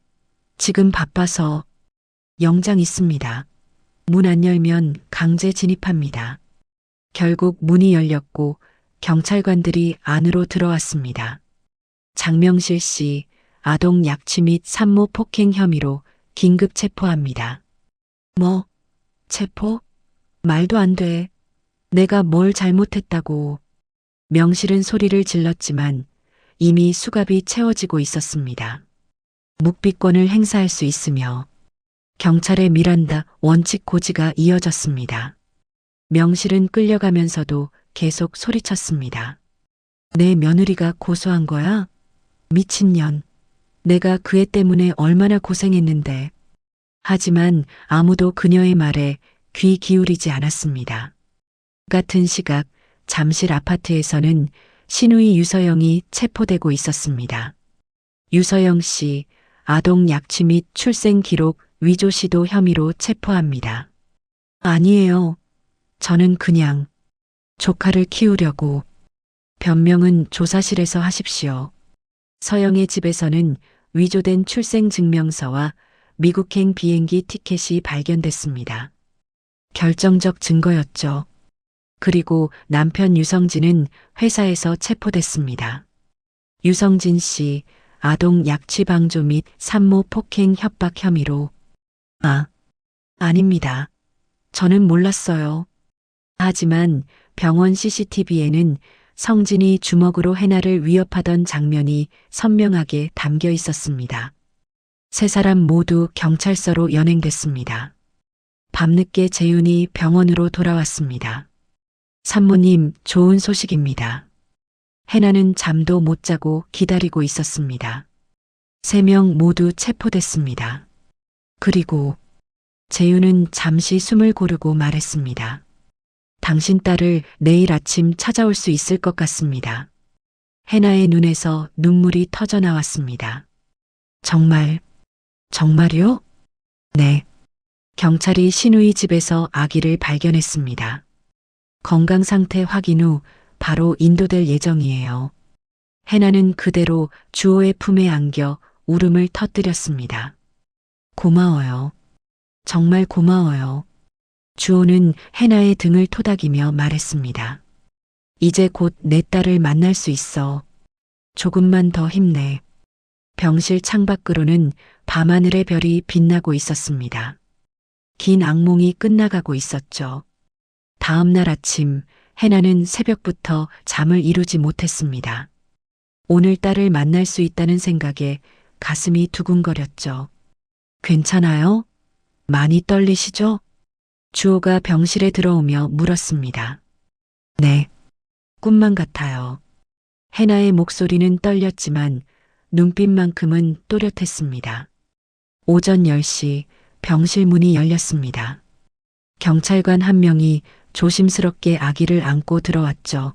지금 바빠서. 영장 있습니다. 문 안 열면 강제 진입합니다. 결국 문이 열렸고 경찰관들이 안으로 들어왔습니다. 장명실 씨 아동 약취 및 산모 폭행 혐의로 긴급 체포합니다. 뭐? 체포? 말도 안 돼. 내가 뭘 잘못했다고. 명실은 소리를 질렀지만 이미 수갑이 채워지고 있었습니다. 묵비권을 행사할 수 있으며 경찰의 미란다 원칙 고지가 이어졌습니다. 명실은 끌려가면서도 계속 소리쳤습니다. 내 며느리가 고소한 거야? 미친년. 내가 그 애 때문에 얼마나 고생했는데. 하지만 아무도 그녀의 말에 귀 기울이지 않았습니다. 같은 시각 잠실 아파트에서는 신우이 유서영이 체포되고 있었습니다. 유서영 씨 아동 약취 및 출생 기록 위조 시도 혐의로 체포합니다. 아니에요. 저는 그냥 조카를 키우려고. 변명은 조사실에서 하십시오. 서영의 집에서는 위조된 출생증명서와 미국행 비행기 티켓이 발견됐습니다. 결정적 증거였죠. 그리고 남편 유성진은 회사에서 체포됐습니다. 유성진 씨 아동 약취 방조 및 산모 폭행 협박 혐의로. 아닙니다. 저는 몰랐어요. 하지만 병원 CCTV에는 성진이 주먹으로 해나를 위협하던 장면이 선명하게 담겨 있었습니다. 세 사람 모두 경찰서로 연행됐습니다. 밤늦게 재윤이 병원으로 돌아왔습니다. 산모님, 좋은 소식입니다. 해나는 잠도 못 자고 기다리고 있었습니다. 3명 모두 체포됐습니다. 그리고 재윤은 잠시 숨을 고르고 말했습니다. 당신 딸을 내일 아침 찾아올 수 있을 것 같습니다. 해나의 눈에서 눈물이 터져 나왔습니다. 정말요? 네. 경찰이 신우이 집에서 아기를 발견했습니다. 건강 상태 확인 후 바로 인도될 예정이에요. 해나는 그대로 주호의 품에 안겨 울음을 터뜨렸습니다. 고마워요. 정말 고마워요. 주호는 해나의 등을 토닥이며 말했습니다. 이제 곧 내 딸을 만날 수 있어. 조금만 더 힘내. 병실 창밖으로는 밤하늘의 별이 빛나고 있었습니다. 긴 악몽이 끝나가고 있었죠. 다음 날 아침, 해나는 새벽부터 잠을 이루지 못했습니다. 오늘 딸을 만날 수 있다는 생각에 가슴이 두근거렸죠. 괜찮아요? 많이 떨리시죠? 주호가 병실에 들어오며 물었습니다. 네, 꿈만 같아요. 해나의 목소리는 떨렸지만 눈빛만큼은 또렷했습니다. 오전 10시 병실 문이 열렸습니다. 경찰관 한 명이 조심스럽게 아기를 안고 들어왔죠.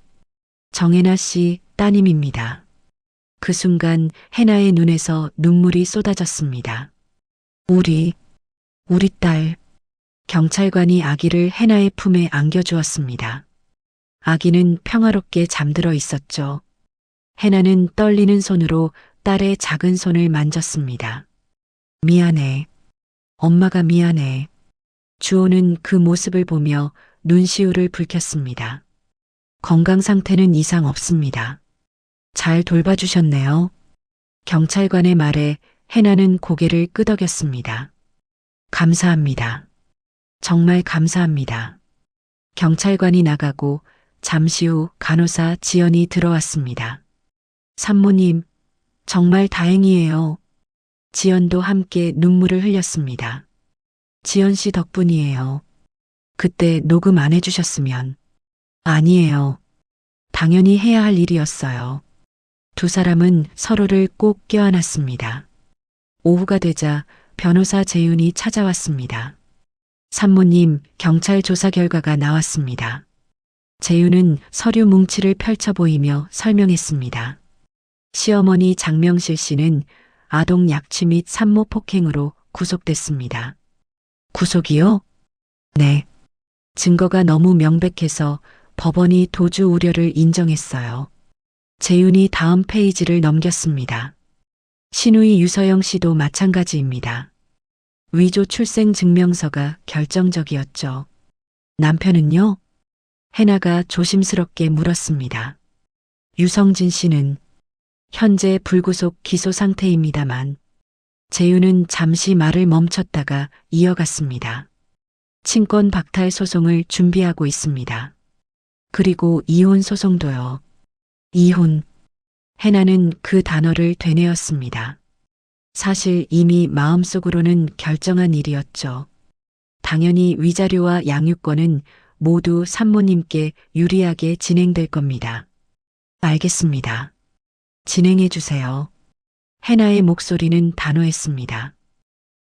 정혜나 씨 따님입니다. 그 순간 해나의 눈에서 눈물이 쏟아졌습니다. 우리 딸. 경찰관이 아기를 해나의 품에 안겨주었습니다. 아기는 평화롭게 잠들어 있었죠. 해나는 떨리는 손으로 딸의 작은 손을 만졌습니다. 미안해. 엄마가 미안해. 주호는 그 모습을 보며 눈시울을 붉혔습니다. 건강 상태는 이상 없습니다. 잘 돌봐주셨네요. 경찰관의 말에 해나는 고개를 끄덕였습니다. 감사합니다. 정말 감사합니다. 경찰관이 나가고 잠시 후 간호사 지연이 들어왔습니다. 산모님, 정말 다행이에요. 지연도 함께 눈물을 흘렸습니다. 지연 씨 덕분이에요. 그때 녹음 안 해주셨으면. 아니에요. 당연히 해야 할 일이었어요. 두 사람은 서로를 꼭 껴안았습니다. 오후가 되자 변호사 재윤이 찾아왔습니다. 산모님, 경찰 조사 결과가 나왔습니다. 재윤은 서류 뭉치를 펼쳐 보이며 설명했습니다. 시어머니 장명실 씨는 아동 약취 및 산모 폭행으로 구속됐습니다. 구속이요? 네. 증거가 너무 명백해서 법원이 도주 우려를 인정했어요. 재윤이 다음 페이지를 넘겼습니다. 신우이 유서영 씨도 마찬가지입니다. 위조 출생 증명서가 결정적이었죠. 남편은요? 해나가 조심스럽게 물었습니다. 유성진 씨는 현재 불구속 기소 상태입니다만 재윤은 잠시 말을 멈췄다가 이어갔습니다. 친권 박탈 소송을 준비하고 있습니다. 그리고 이혼 소송도요. 이혼. 해나는 그 단어를 되뇌었습니다. 사실 이미 마음속으로는 결정한 일이었죠. 당연히 위자료와 양육권은 모두 산모님께 유리하게 진행될 겁니다. 알겠습니다. 진행해 주세요. 해나의 목소리는 단호했습니다.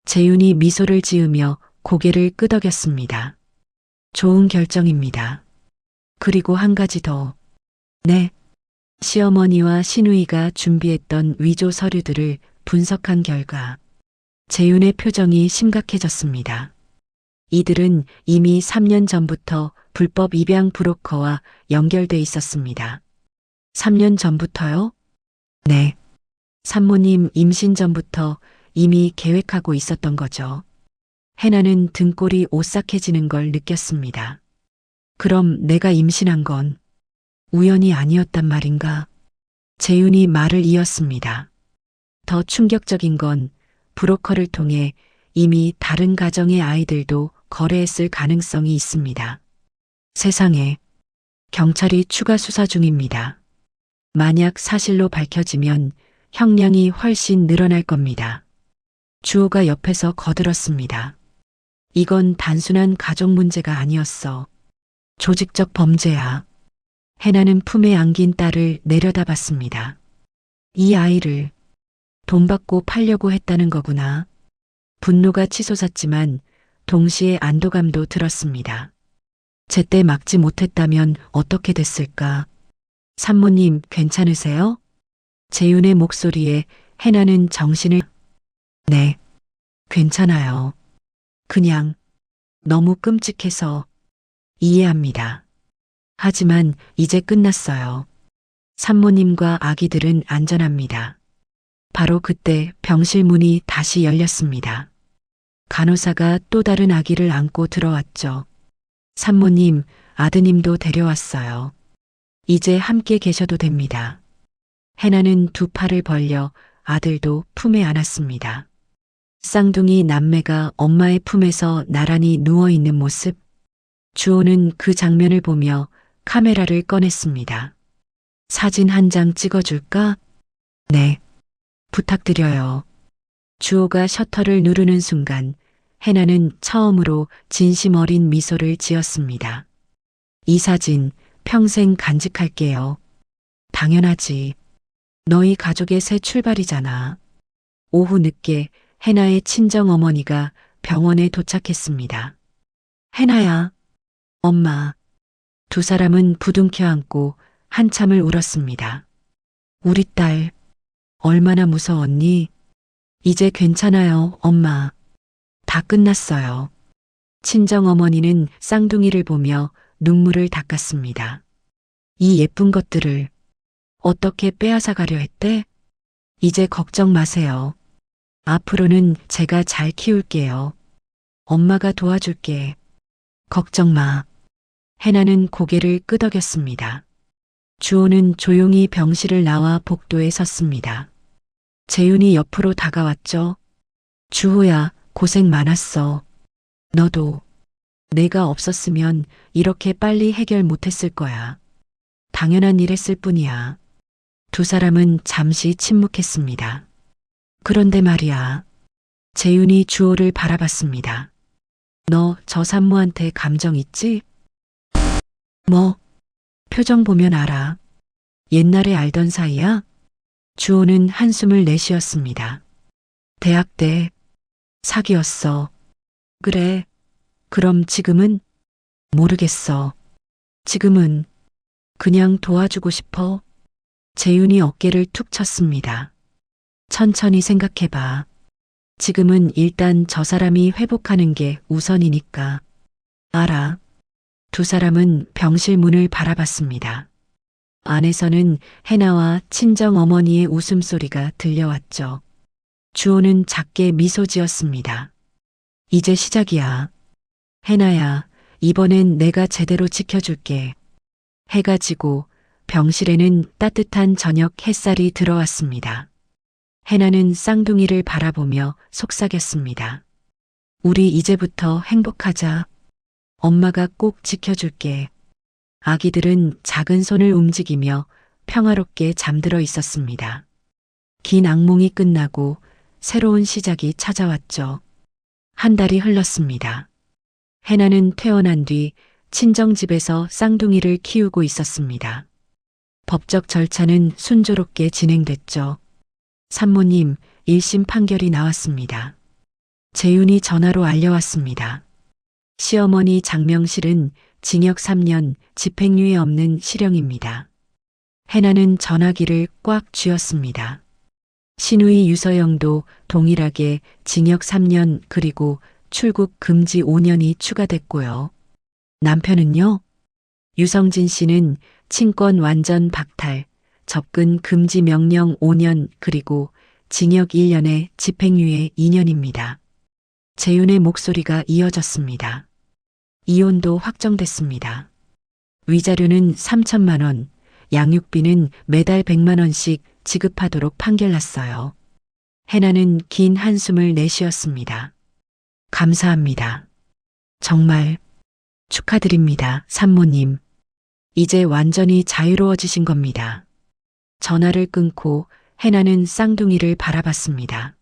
재윤이 미소를 지으며 고개를 끄덕였습니다. 좋은 결정입니다. 그리고 한 가지 더. 네. 시어머니와 신우이가 준비했던 위조 서류들을 분석한 결과 재윤의 표정이 심각해졌습니다. 이들은 이미 3년 전부터 불법 입양 브로커와 연결돼 있었습니다. 3년 전부터요? 네. 산모님 임신 전부터 이미 계획하고 있었던 거죠. 해나는 등골이 오싹해지는 걸 느꼈습니다. 그럼 내가 임신한 건 우연이 아니었단 말인가? 재윤이 말을 이었습니다. 더 충격적인 건 브로커를 통해 이미 다른 가정의 아이들도 거래했을 가능성이 있습니다. 세상에, 경찰이 추가 수사 중입니다. 만약 사실로 밝혀지면 형량이 훨씬 늘어날 겁니다. 주호가 옆에서 거들었습니다. 이건 단순한 가족 문제가 아니었어. 조직적 범죄야. 해나는 품에 안긴 딸을 내려다봤습니다. 이 아이를 돈 받고 팔려고 했다는 거구나. 분노가 치솟았지만 동시에 안도감도 들었습니다. 제때 막지 못했다면 어떻게 됐을까? 산모님 괜찮으세요? 재윤의 목소리에 해나는 정신을 네, 괜찮아요. 그냥 너무 끔찍해서 이해합니다. 하지만 이제 끝났어요. 산모님과 아기들은 안전합니다. 바로 그때 병실 문이 다시 열렸습니다. 간호사가 또 다른 아기를 안고 들어왔죠. 산모님, 아드님도 데려왔어요. 이제 함께 계셔도 됩니다. 해나는 두 팔을 벌려 아들도 품에 안았습니다. 쌍둥이 남매가 엄마의 품에서 나란히 누워있는 모습. 주호는 그 장면을 보며 카메라를 꺼냈습니다. 사진 한 장 찍어줄까? 네. 부탁드려요. 주호가 셔터를 누르는 순간 해나는 처음으로 진심 어린 미소를 지었습니다. 이 사진 평생 간직할게요. 당연하지. 너희 가족의 새 출발이잖아. 오후 늦게 해나의 친정 어머니가 병원에 도착했습니다. 해나야, 엄마. 두 사람은 부둥켜 안고 한참을 울었습니다. 우리 딸, 얼마나 무서웠니? 이제 괜찮아요, 엄마. 다 끝났어요. 친정 어머니는 쌍둥이를 보며 눈물을 닦았습니다. 이 예쁜 것들을 어떻게 빼앗아 가려 했대? 이제 걱정 마세요. 앞으로는 제가 잘 키울게요. 엄마가 도와줄게. 걱정 마. 해나는 고개를 끄덕였습니다. 주호는 조용히 병실을 나와 복도에 섰습니다. 재윤이 옆으로 다가왔죠. 주호야, 고생 많았어. 너도. 내가 없었으면 이렇게 빨리 해결 못했을 거야. 당연한 일 했을 뿐이야. 두 사람은 잠시 침묵했습니다. 그런데 말이야. 재윤이 주호를 바라봤습니다. 너 저 산모한테 감정 있지? 뭐? 표정 보면 알아. 옛날에 알던 사이야? 주호는 한숨을 내쉬었습니다. 대학 때 사귀었어. 그래. 그럼 지금은? 모르겠어. 지금은 그냥 도와주고 싶어. 재윤이 어깨를 툭 쳤습니다. 천천히 생각해봐. 지금은 일단 저 사람이 회복하는 게 우선이니까. 알아. 두 사람은 병실 문을 바라봤습니다. 안에서는 해나와 친정 어머니의 웃음소리가 들려왔죠. 주호는 작게 미소 지었습니다. 이제 시작이야. 해나야, 이번엔 내가 제대로 지켜줄게. 해가 지고 병실에는 따뜻한 저녁 햇살이 들어왔습니다. 해나는 쌍둥이를 바라보며 속삭였습니다. 우리 이제부터 행복하자. 엄마가 꼭 지켜줄게. 아기들은 작은 손을 움직이며 평화롭게 잠들어 있었습니다. 긴 악몽이 끝나고 새로운 시작이 찾아왔죠. 한 달이 흘렀습니다. 해나는 퇴원한 뒤 친정집에서 쌍둥이를 키우고 있었습니다. 법적 절차는 순조롭게 진행됐죠. 산모님, 1심 판결이 나왔습니다. 재윤이 전화로 알려왔습니다. 시어머니 장명실은 징역 3년, 집행유예 없는 실형입니다. 해나는 전화기를 꽉 쥐었습니다. 신우이 유서영도 동일하게 징역 3년 그리고 출국 금지 5년이 추가됐고요. 남편은요? 유성진 씨는 친권 완전 박탈, 접근 금지 명령 5년 그리고 징역 1년에 집행유예 2년입니다. 재윤의 목소리가 이어졌습니다. 이혼도 확정됐습니다. 위자료는 3천만 원, 양육비는 매달 100만 원씩 지급하도록 판결났어요. 해나는 긴 한숨을 내쉬었습니다. 감사합니다. 정말 축하드립니다, 산모님. 이제 완전히 자유로워지신 겁니다. 전화를 끊고 해나는 쌍둥이를 바라봤습니다.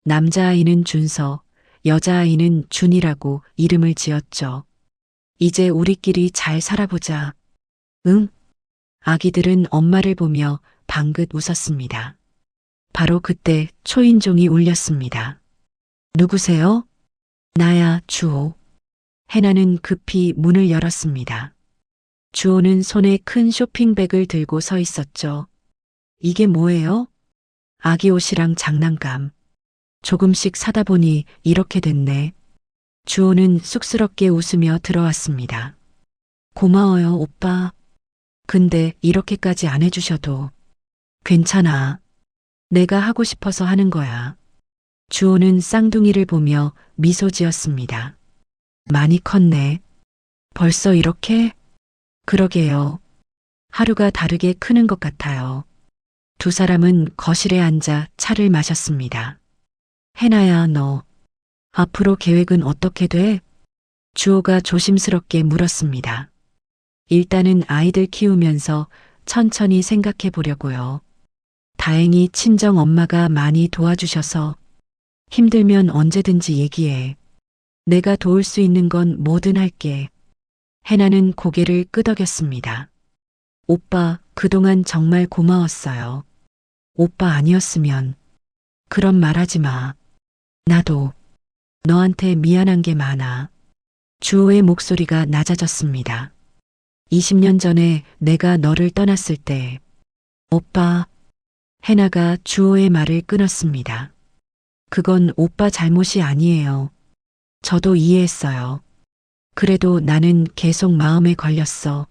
남자아이는 준서, 여자아이는 준이라고 이름을 지었죠. 이제 우리끼리 잘 살아보자. 응? 아기들은 엄마를 보며 방긋 웃었습니다. 바로 그때 초인종이 울렸습니다. 누구세요? 나야, 주호. 해나는 급히 문을 열었습니다. 주호는 손에 큰 쇼핑백을 들고 서 있었죠. 이게 뭐예요? 아기 옷이랑 장난감. 조금씩 사다 보니 이렇게 됐네. 주호는 쑥스럽게 웃으며 들어왔습니다. 고마워요, 오빠. 근데 이렇게까지 안 해주셔도. 괜찮아. 내가 하고 싶어서 하는 거야. 주호는 쌍둥이를 보며 미소 지었습니다. 많이 컸네. 벌써 이렇게? 그러게요. 하루가 다르게 크는 것 같아요. 두 사람은 거실에 앉아 차를 마셨습니다. 해나야, 너 앞으로 계획은 어떻게 돼? 주호가 조심스럽게 물었습니다. 일단은 아이들 키우면서 천천히 생각해 보려고요. 다행히 친정 엄마가 많이 도와주셔서 힘들면 언제든지 얘기해. 내가 도울 수 있는 건 뭐든 할게. 해나는 고개를 끄덕였습니다. 오빠, 그동안 정말 고마웠어요. 오빠 아니었으면. 그런 말 하지 마. 나도 너한테 미안한 게 많아. 주호의 목소리가 낮아졌습니다. 20년 전에 내가 너를 떠났을 때, 오빠, 해나가 주호의 말을 끊었습니다. 그건 오빠 잘못이 아니에요. 저도 이해했어요. 그래도 나는 계속 마음에 걸렸어.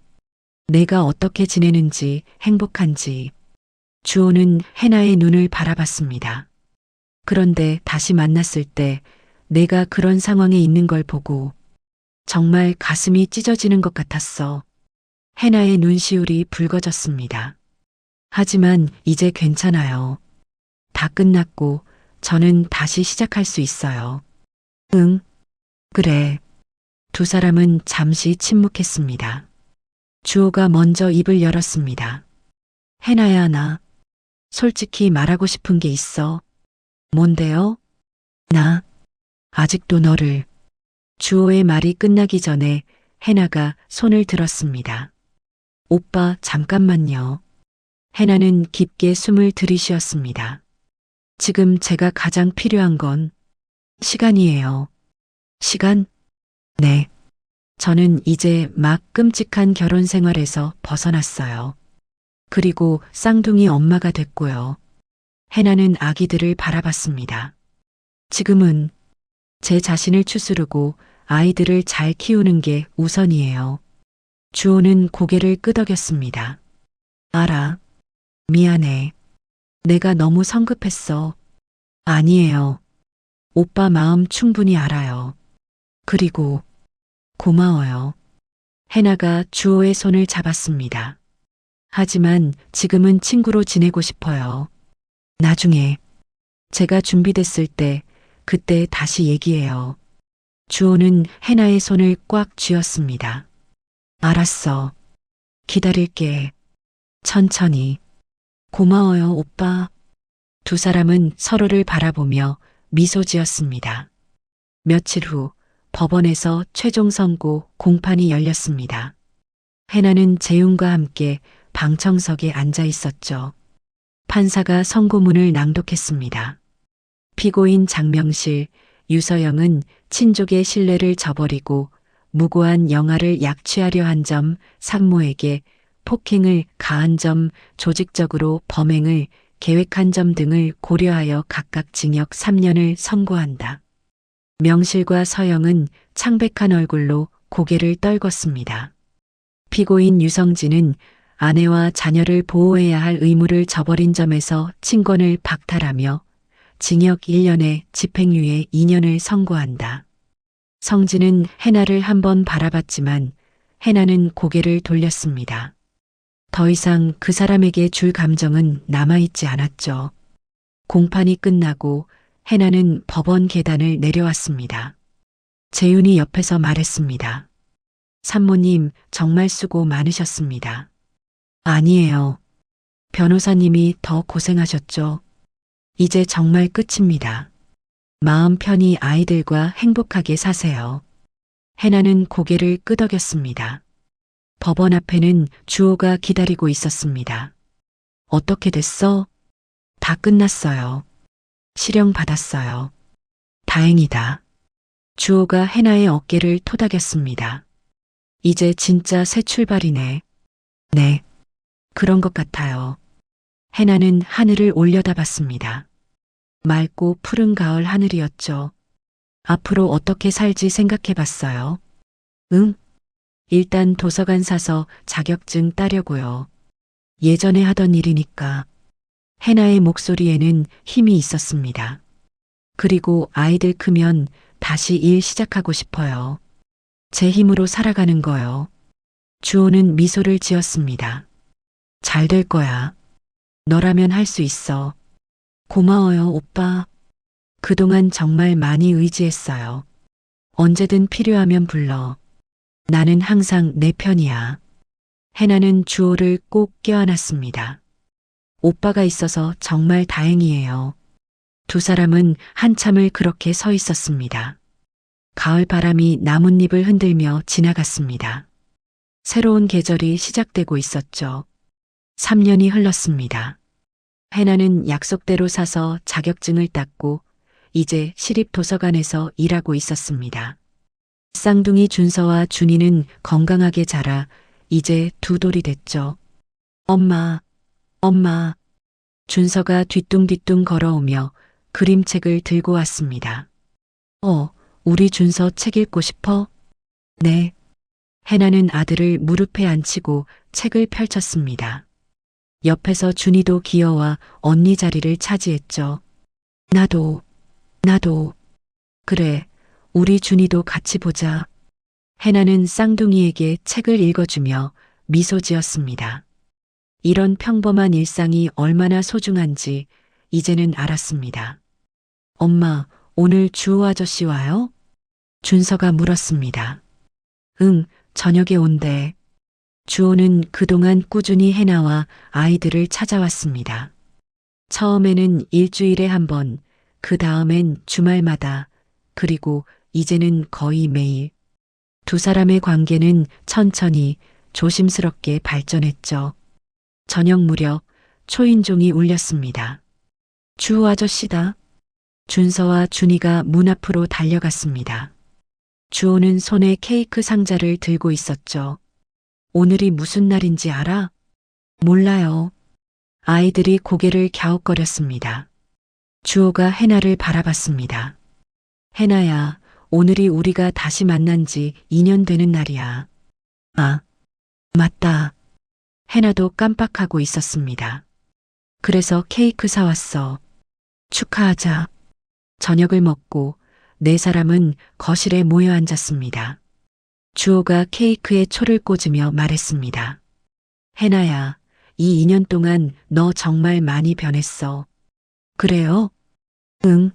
내가 어떻게 지내는지, 행복한지. 주호는 해나의 눈을 바라봤습니다. 그런데 다시 만났을 때 내가 그런 상황에 있는 걸 보고 정말 가슴이 찢어지는 것 같았어. 해나의 눈시울이 붉어졌습니다. 하지만 이제 괜찮아요. 다 끝났고 저는 다시 시작할 수 있어요. 응, 그래. 두 사람은 잠시 침묵했습니다. 주호가 먼저 입을 열었습니다. 해나야, 나 솔직히 말하고 싶은 게 있어. 뭔데요? 나 아직도 너를. 주호의 말이 끝나기 전에 해나가 손을 들었습니다. 오빠, 잠깐만요. 해나는 깊게 숨을 들이쉬었습니다. 지금 제가 가장 필요한 건 시간이에요. 시간? 네. 저는 이제 막 끔찍한 결혼 생활에서 벗어났어요. 그리고 쌍둥이 엄마가 됐고요. 해나는 아기들을 바라봤습니다. 지금은 제 자신을 추스르고 아이들을 잘 키우는 게 우선이에요. 주호는 고개를 끄덕였습니다. 알아. 미안해. 내가 너무 성급했어. 아니에요. 오빠 마음 충분히 알아요. 그리고 고마워요. 해나가 주호의 손을 잡았습니다. 하지만 지금은 친구로 지내고 싶어요. 나중에 제가 준비됐을 때 그때 다시 얘기해요. 주호는 해나의 손을 꽉 쥐었습니다. 알았어. 기다릴게. 천천히. 고마워요, 오빠. 두 사람은 서로를 바라보며 미소 지었습니다. 며칠 후 법원에서 최종 선고 공판이 열렸습니다. 해나는 재윤과 함께 방청석에 앉아 있었죠. 판사가 선고문을 낭독했습니다. 피고인 장명실, 유서영은 친족의 신뢰를 저버리고 무고한 영아를 약취하려 한 점, 상모에게 폭행을 가한 점, 조직적으로 범행을 계획한 점 등을 고려하여 각각 징역 3년을 선고한다. 명실과 서영은 창백한 얼굴로 고개를 떨궜습니다. 피고인 유성진은 아내와 자녀를 보호해야 할 의무를 저버린 점에서 친권을 박탈하며 징역 1년에 집행유예 2년을 선고한다. 성진은 해나를 한번 바라봤지만 해나는 고개를 돌렸습니다. 더 이상 그 사람에게 줄 감정은 남아있지 않았죠. 공판이 끝나고 해나는 법원 계단을 내려왔습니다. 재윤이 옆에서 말했습니다. 산모님, 정말 수고 많으셨습니다. 아니에요. 변호사님이 더 고생하셨죠. 이제 정말 끝입니다. 마음 편히 아이들과 행복하게 사세요. 해나는 고개를 끄덕였습니다. 법원 앞에는 주호가 기다리고 있었습니다. 어떻게 됐어? 다 끝났어요. 실형 받았어요. 다행이다. 주호가 해나의 어깨를 토닥였습니다. 이제 진짜 새 출발이네. 네, 그런 것 같아요. 해나는 하늘을 올려다봤습니다. 맑고 푸른 가을 하늘이었죠. 앞으로 어떻게 살지 생각해봤어요? 응? 일단 도서관 사서 자격증 따려고요. 예전에 하던 일이니까. 해나의 목소리에는 힘이 있었습니다. 그리고 아이들 크면 다시 일 시작하고 싶어요. 제 힘으로 살아가는 거요. 주호는 미소를 지었습니다. 잘 될 거야. 너라면 할 수 있어. 고마워요, 오빠. 그동안 정말 많이 의지했어요. 언제든 필요하면 불러. 나는 항상 내 편이야. 해나는 주호를 꼭 껴안았습니다. 오빠가 있어서 정말 다행이에요. 두 사람은 한참을 그렇게 서 있었습니다. 가을 바람이 나뭇잎을 흔들며 지나갔습니다. 새로운 계절이 시작되고 있었죠. 3년이 흘렀습니다. 해나는 약속대로 사서 자격증을 땄고 이제 시립도서관에서 일하고 있었습니다. 쌍둥이 준서와 준이는 건강하게 자라 이제 두 돌이 됐죠. 엄마, 엄마. 준서가 뒤뚱뒤뚱 걸어오며 그림책을 들고 왔습니다. 우리 준서 책 읽고 싶어? 네. 해나는 아들을 무릎에 앉히고 책을 펼쳤습니다. 옆에서 준이도 기어와 언니 자리를 차지했죠. 나도. 그래, 우리 준이도 같이 보자. 해나는 쌍둥이에게 책을 읽어주며 미소 지었습니다. 이런 평범한 일상이 얼마나 소중한지 이제는 알았습니다. 엄마, 오늘 주호 아저씨 와요? 준서가 물었습니다. 응, 저녁에 온대. 주호는 그동안 꾸준히 해나와 아이들을 찾아왔습니다. 처음에는 일주일에 한 번, 그 다음엔 주말마다, 그리고 이제는 거의 매일. 두 사람의 관계는 천천히 조심스럽게 발전했죠. 저녁 무렵 초인종이 울렸습니다. 주호 아저씨다. 준서와 준이가 문 앞으로 달려갔습니다. 주호는 손에 케이크 상자를 들고 있었죠. 오늘이 무슨 날인지 알아? 몰라요. 아이들이 고개를 갸웃거렸습니다. 주호가 해나를 바라봤습니다. 해나야, 오늘이 우리가 다시 만난 지 2년 되는 날이야. 아, 맞다. 해나도 깜빡하고 있었습니다. 그래서 케이크 사왔어. 축하하자. 저녁을 먹고 네 사람은 거실에 모여 앉았습니다. 주호가 케이크에 초를 꽂으며 말했습니다. 해나야, 이 2년 동안 너 정말 많이 변했어. 그래요? 응.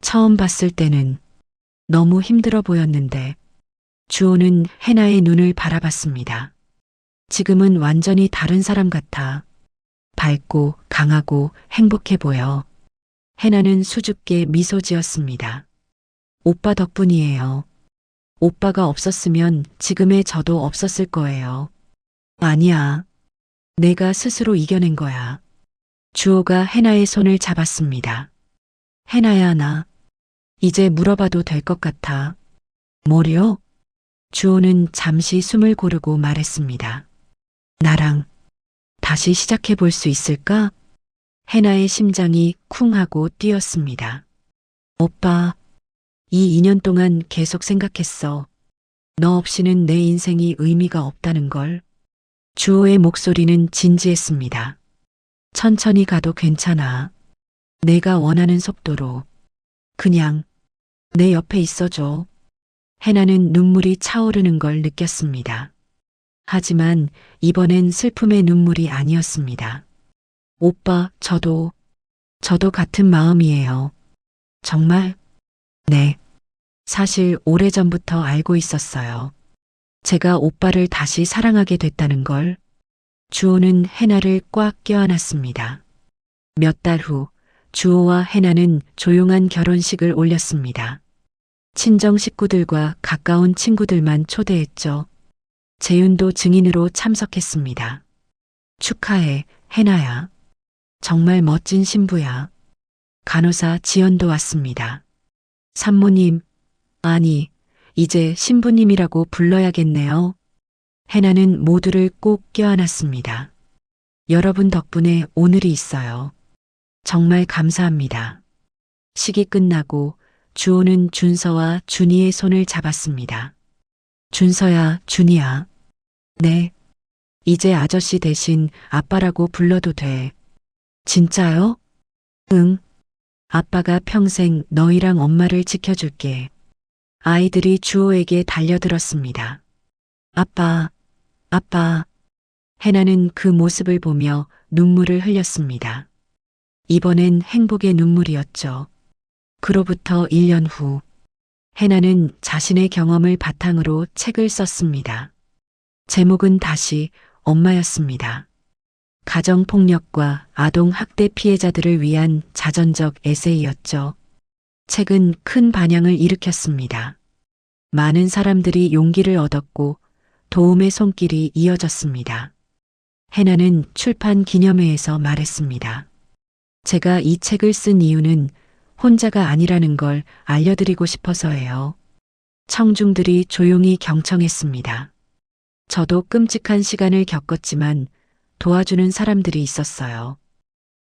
처음 봤을 때는 너무 힘들어 보였는데. 주호는 해나의 눈을 바라봤습니다. 지금은 완전히 다른 사람 같아. 밝고 강하고 행복해 보여. 해나는 수줍게 미소 지었습니다. 오빠 덕분이에요. 오빠가 없었으면 지금의 저도 없었을 거예요. 아니야. 내가 스스로 이겨낸 거야. 주호가 해나의 손을 잡았습니다. 해나야, 나 이제 물어봐도 될 것 같아. 뭐요? 주호는 잠시 숨을 고르고 말했습니다. 나랑 다시 시작해 볼 수 있을까? 해나의 심장이 쿵 하고 뛰었습니다. 오빠, 이 2년 동안 계속 생각했어. 너 없이는 내 인생이 의미가 없다는 걸. 주호의 목소리는 진지했습니다. 천천히 가도 괜찮아. 내가 원하는 속도로. 그냥 내 옆에 있어줘. 해나는 눈물이 차오르는 걸 느꼈습니다. 하지만 이번엔 슬픔의 눈물이 아니었습니다. 오빠, 저도 같은 마음이에요. 정말? 네. 사실 오래전부터 알고 있었어요. 제가 오빠를 다시 사랑하게 됐다는 걸. 주호는 해나를 꽉 껴안았습니다. 몇 달 후 주호와 해나는 조용한 결혼식을 올렸습니다. 친정 식구들과 가까운 친구들만 초대했죠. 재윤도 증인으로 참석했습니다. 축하해, 해나야. 정말 멋진 신부야. 간호사 지연도 왔습니다. 산모님, 아니, 이제 신부님이라고 불러야겠네요. 해나는 모두를 꼭 껴안았습니다. 여러분 덕분에 오늘이 있어요. 정말 감사합니다. 식이 끝나고 주호는 준서와 준이의 손을 잡았습니다. 준서야, 준이야. 네. 이제 아저씨 대신 아빠라고 불러도 돼. 진짜요? 응. 아빠가 평생 너희랑 엄마를 지켜줄게. 아이들이 주호에게 달려들었습니다. 아빠, 아빠. 해나는 그 모습을 보며 눈물을 흘렸습니다. 이번엔 행복의 눈물이었죠. 그로부터 1년 후, 해나는 자신의 경험을 바탕으로 책을 썼습니다. 제목은 다시 엄마였습니다. 가정폭력과 아동학대 피해자들을 위한 자전적 에세이였죠. 책은 큰 반향을 일으켰습니다. 많은 사람들이 용기를 얻었고 도움의 손길이 이어졌습니다. 해나는 출판 기념회에서 말했습니다. 제가 이 책을 쓴 이유는 혼자가 아니라는 걸 알려드리고 싶어서예요. 청중들이 조용히 경청했습니다. 저도 끔찍한 시간을 겪었지만 도와주는 사람들이 있었어요.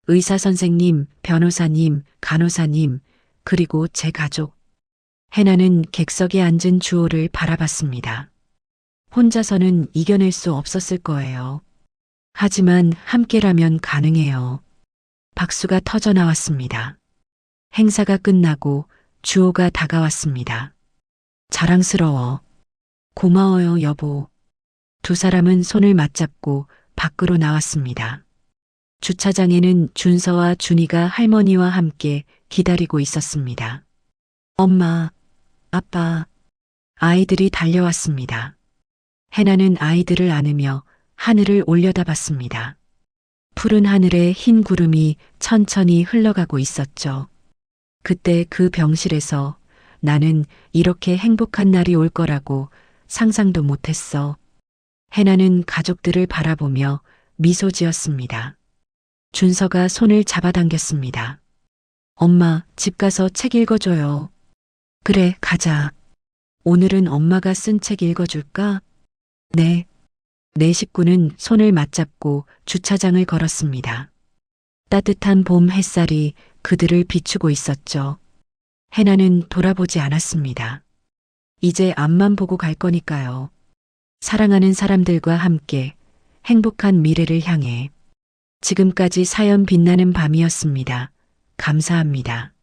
의사 선생님, 변호사님, 간호사님, 그리고 제 가족. 해나는 객석에 앉은 주호를 바라봤습니다. 혼자서는 이겨낼 수 없었을 거예요. 하지만 함께라면 가능해요. 박수가 터져 나왔습니다. 행사가 끝나고 주호가 다가왔습니다. 자랑스러워. 고마워요, 여보. 두 사람은 손을 맞잡고 밖으로 나왔습니다. 주차장에는 준서와 준이가 할머니와 함께 기다리고 있었습니다. 엄마, 아빠, 아이들이 달려왔습니다. 해나는 아이들을 안으며 하늘을 올려다봤습니다. 푸른 하늘에 흰 구름이 천천히 흘러가고 있었죠. 그때 그 병실에서 나는 이렇게 행복한 날이 올 거라고 상상도 못했어. 해나는 가족들을 바라보며 미소 지었습니다. 준서가 손을 잡아당겼습니다. 엄마, 집 가서 책 읽어줘요. 그래, 가자. 오늘은 엄마가 쓴 책 읽어줄까? 네. 네 식구는 손을 맞잡고 주차장을 걸었습니다. 따뜻한 봄 햇살이 그들을 비추고 있었죠. 해나는 돌아보지 않았습니다. 이제 앞만 보고 갈 거니까요. 사랑하는 사람들과 함께 행복한 미래를 향해. 지금까지 사연 빛나는 밤이었습니다. 감사합니다.